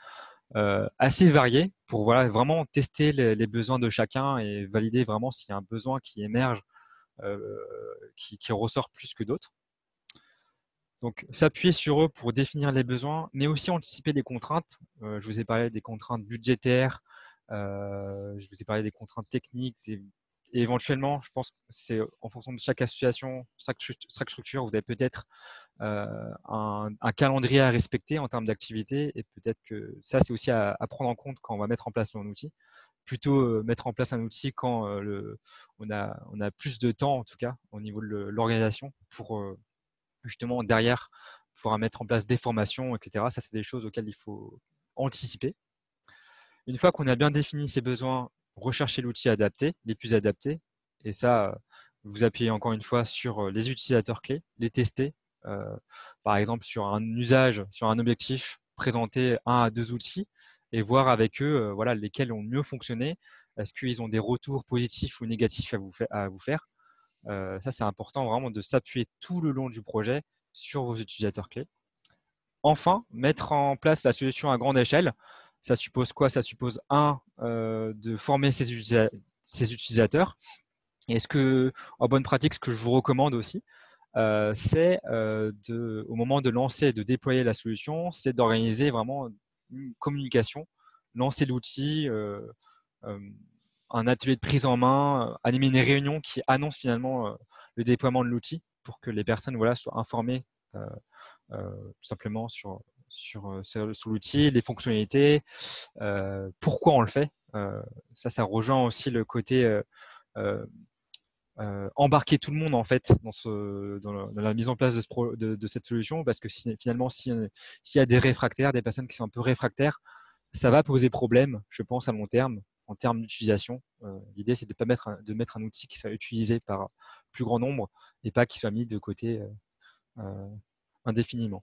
assez variés pour vraiment tester les besoins de chacun et valider vraiment s'il y a un besoin qui émerge, qui ressort plus que d'autres. Donc, s'appuyer sur eux pour définir les besoins, mais aussi anticiper des contraintes. Je vous ai parlé des contraintes budgétaires, je vous ai parlé des contraintes techniques, et éventuellement, je pense que c'est en fonction de chaque association, chaque structure, vous avez peut-être un calendrier à respecter en termes d'activité, et peut-être que ça, c'est aussi à prendre en compte quand on va mettre en place un outil. Plutôt mettre en place un outil quand on a plus de temps, en tout cas, au niveau de l'organisation, pour justement derrière pouvoir mettre en place des formations, etc. Ça, c'est des choses auxquelles il faut anticiper. Une fois qu'on a bien défini ses besoins, rechercher l'outil adapté, les plus adaptés. Et ça, vous appuyez encore une fois sur les utilisateurs clés, les tester. Par exemple, sur un usage, sur un objectif, présenter 1 à 2 outils et voir avec eux lesquels ont mieux fonctionné. Est-ce qu'ils ont des retours positifs ou négatifs à vous faire? Ça, c'est important vraiment de s'appuyer tout le long du projet sur vos utilisateurs clés. Enfin, mettre en place la solution à grande échelle. Ça suppose quoi? Ça suppose de former ses utilisateurs. Et en bonne pratique, ce que je vous recommande aussi, c'est au moment de lancer et de déployer la solution, c'est d'organiser vraiment une communication, lancer l'outil, un atelier de prise en main, animer une réunion qui annonce finalement le déploiement de l'outil pour que les personnes soient informées tout simplement sur l'outil, les fonctionnalités, pourquoi on le fait. Ça rejoint aussi le côté embarquer tout le monde en fait dans la mise en place de cette solution, parce que finalement s'il y a des réfractaires, des personnes qui sont un peu réfractaires, ça va poser problème, je pense, à long terme en termes d'utilisation. L'idée, c'est de mettre un outil qui soit utilisé par plus grand nombre et pas qu'il soit mis de côté indéfiniment.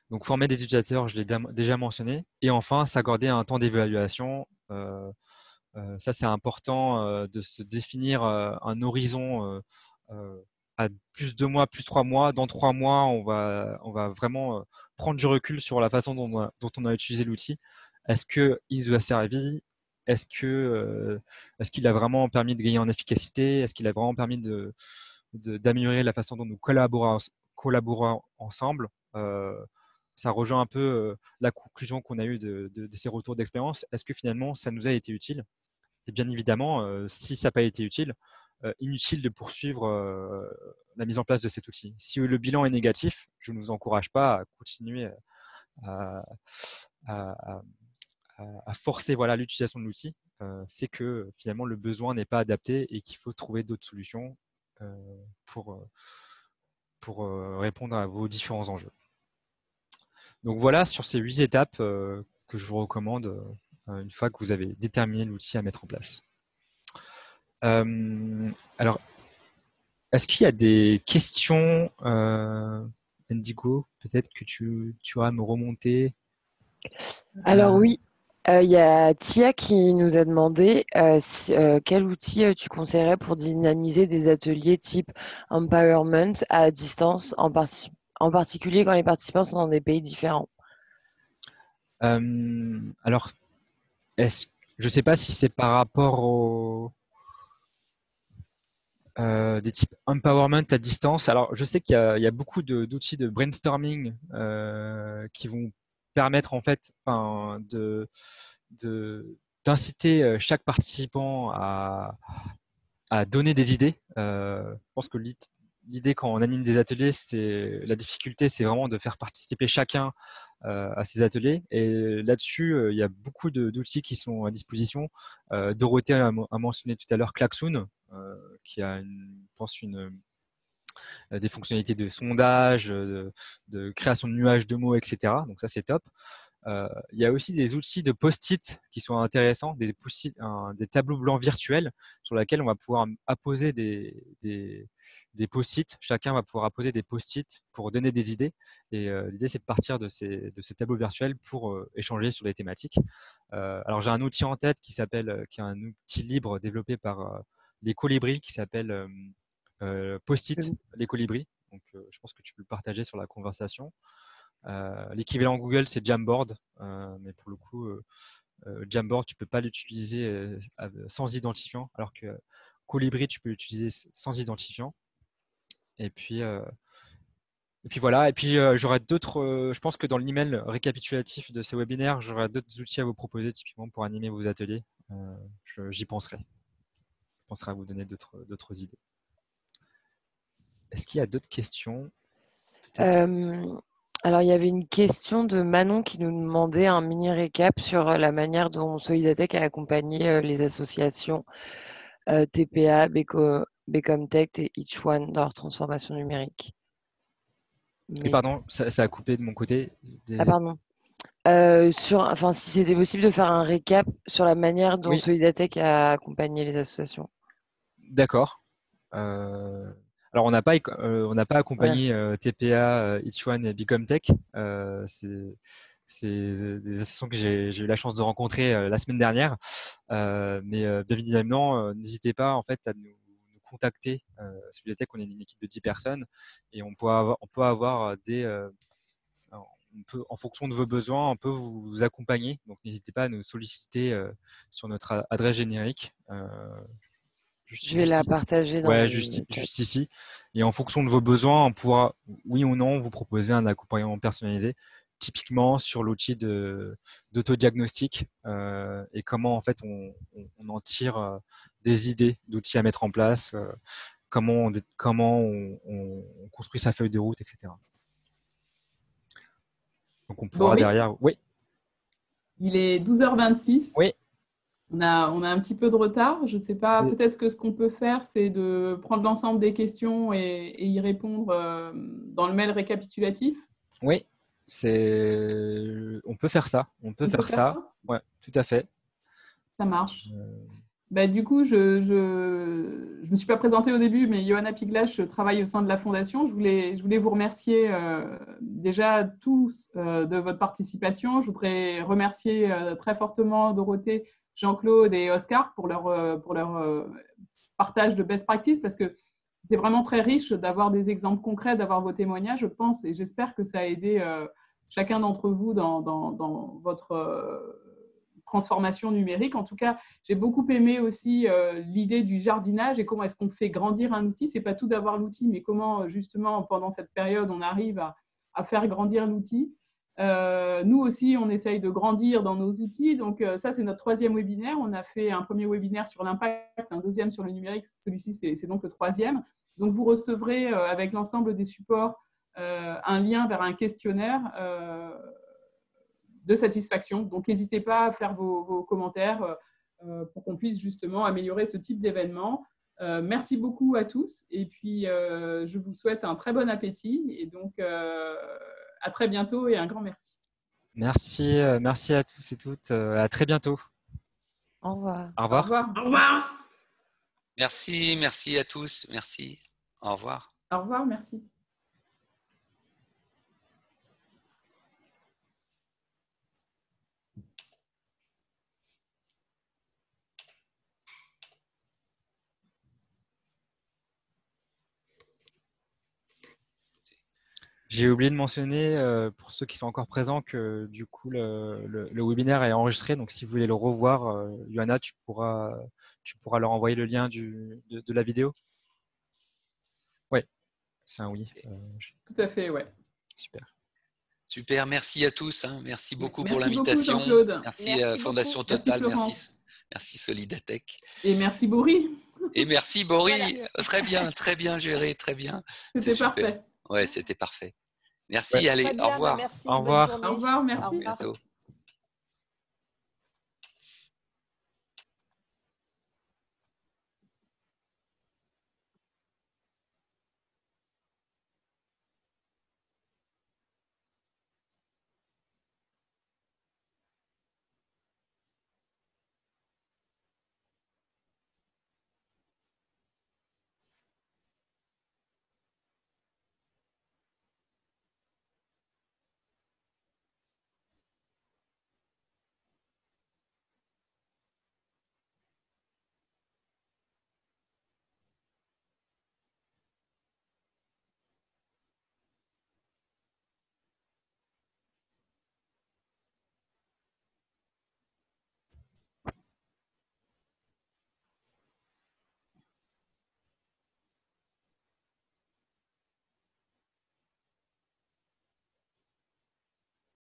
Donc, former des utilisateurs, je l'ai déjà mentionné. Et enfin, s'accorder un temps d'évaluation. Ça, c'est important de se définir un horizon à plus 2 mois, plus 3 mois. Dans 3 mois, on va vraiment prendre du recul sur la façon dont on a utilisé l'outil. Est-ce qu'il nous a servi? Est-ce qu'il a vraiment permis de gagner en efficacité? Est-ce qu'il a vraiment permis d'améliorer la façon dont nous collaborons ensemble? Ça rejoint un peu la conclusion qu'on a eue de ces retours d'expérience. Est-ce que finalement, ça nous a été utile? Et bien évidemment, si ça n'a pas été utile, inutile de poursuivre la mise en place de cet outil. Si le bilan est négatif, je ne vous encourage pas à continuer à forcer l'utilisation de l'outil. C'est que finalement, le besoin n'est pas adapté et qu'il faut trouver d'autres solutions pour répondre à vos différents enjeux. Donc voilà, sur ces 8 étapes que je vous recommande une fois que vous avez déterminé l'outil à mettre en place. Alors, est-ce qu'il y a des questions, Indigo? Peut-être que tu vas me remonter. Alors oui, il y a Tia qui nous a demandé quel outil tu conseillerais pour dynamiser des ateliers type empowerment à distance, en particulier quand les participants sont dans des pays différents. Alors, je ne sais pas si c'est par rapport des types empowerment à distance. Alors, je sais qu'il y a beaucoup d'outils de brainstorming qui vont permettre en fait d'inciter chaque participant à donner des idées. Je pense que l'idée quand on anime des ateliers, la difficulté, c'est vraiment de faire participer chacun à ces ateliers. Et là-dessus, il y a beaucoup d'outils qui sont à disposition. Dorothée a mentionné tout à l'heure Klaxoon, qui a, je pense, des fonctionnalités de sondage, de création de nuages de mots, etc. Donc ça, c'est top. Il y a aussi des outils de post-it qui sont intéressants, des tableaux blancs virtuels sur lesquels on va pouvoir apposer des post-it. Chacun va pouvoir apposer des post-it pour donner des idées. Et l'idée, c'est de partir de ces tableaux virtuels pour échanger sur des thématiques. Alors, j'ai un outil en tête qui est un outil libre développé par les colibris qui s'appelle Post-it, les colibris. Donc, je pense que tu peux le partager sur la conversation. L'équivalent Google, c'est Jamboard, mais pour le coup, Jamboard, tu peux pas l'utiliser sans identifiant, alors que Colibri, tu peux l'utiliser sans identifiant. Et puis voilà. Et puis j'aurai d'autres. Je pense que dans l'email récapitulatif de ces webinaires, j'aurai d'autres outils à vous proposer typiquement pour animer vos ateliers. J'y penserai. Je penserai à vous donner d'autres idées. Est-ce qu'il y a d'autres questions? Alors, il y avait une question de Manon qui nous demandait un mini récap sur la manière dont Solidatech a accompagné les associations TPA, Becomtech et Each One dans leur transformation numérique. Et pardon, ça a coupé de mon côté. Ah, pardon. Si c'était possible de faire un récap sur la manière dont Solidatech a accompagné les associations. D'accord. Alors, on n'a pas accompagné TPA, Each One et Becomtech. C'est des associations que j'ai eu la chance de rencontrer la semaine dernière. Mais bien évidemment, n'hésitez pas en fait à nous contacter. Solidatech, on est une équipe de 10 personnes et on peut avoir en fonction de vos besoins, on peut vous accompagner. Donc, n'hésitez pas à nous solliciter sur notre adresse générique. Je vais la partager dans juste ici. Et en fonction de vos besoins, on pourra, oui ou non, vous proposer un accompagnement personnalisé, typiquement sur l'outil d'autodiagnostic et comment en fait on en tire des idées d'outils à mettre en place, comment on construit sa feuille de route, etc. Donc on pourra derrière. Oui. Il est 12h26. Oui. On a un petit peu de retard. Je ne sais pas, peut-être que ce qu'on peut faire, c'est de prendre l'ensemble des questions et y répondre dans le mail récapitulatif. Oui, on peut faire ça. On peut faire ça. Ouais, tout à fait. Ça marche. Du coup, je me suis pas présentée au début, mais Johanna Piglash travaille au sein de la Fondation. Je voulais vous remercier déjà tous de votre participation. Je voudrais remercier très fortement Dorothée, Jean-Claude et Oscar pour leur partage de best practice, parce que c'était vraiment très riche d'avoir des exemples concrets, d'avoir vos témoignages, je pense, et j'espère que ça a aidé chacun d'entre vous dans votre transformation numérique. En tout cas, j'ai beaucoup aimé aussi l'idée du jardinage et comment est-ce qu'on fait grandir un outil. C'est pas tout d'avoir l'outil, mais comment justement pendant cette période on arrive à faire grandir l'outil. Nous aussi, on essaye de grandir dans nos outils. Donc ça, c'est notre 3e webinaire. On a fait un premier webinaire sur l'impact, un 2e sur le numérique. Celui-ci, c'est donc le 3e. Donc vous recevrez avec l'ensemble des supports un lien vers un questionnaire de satisfaction. Donc, n'hésitez pas à faire vos commentaires pour qu'on puisse justement améliorer ce type d'événement. Merci beaucoup à tous et puis je vous souhaite un très bon appétit et donc à très bientôt et un grand merci. Merci à tous et toutes. À très bientôt. Au revoir. Au revoir. Au revoir. Au revoir. Merci à tous. Merci. Au revoir. Au revoir, merci. J'ai oublié de mentionner, pour ceux qui sont encore présents, que du coup, le webinaire est enregistré. Donc, si vous voulez le revoir, Johanna, tu pourras leur envoyer le lien de la vidéo. Oui, c'est un oui. Tout à fait, ouais. Super. Super, merci à tous. Hein. Merci beaucoup pour Merci beaucoup, l'invitation. Jean-Claude. Merci, Merci Fondation beaucoup. Total. Merci, Merci Solidatech. Et merci, Boris. Et merci Boris. Voilà. Très bien géré, très bien. C'était parfait. Ouais, c'était parfait. Merci, Ouais. allez, Très bien, au revoir. merci. Au revoir. Bonne journée. Au revoir, merci. Au revoir. À bientôt.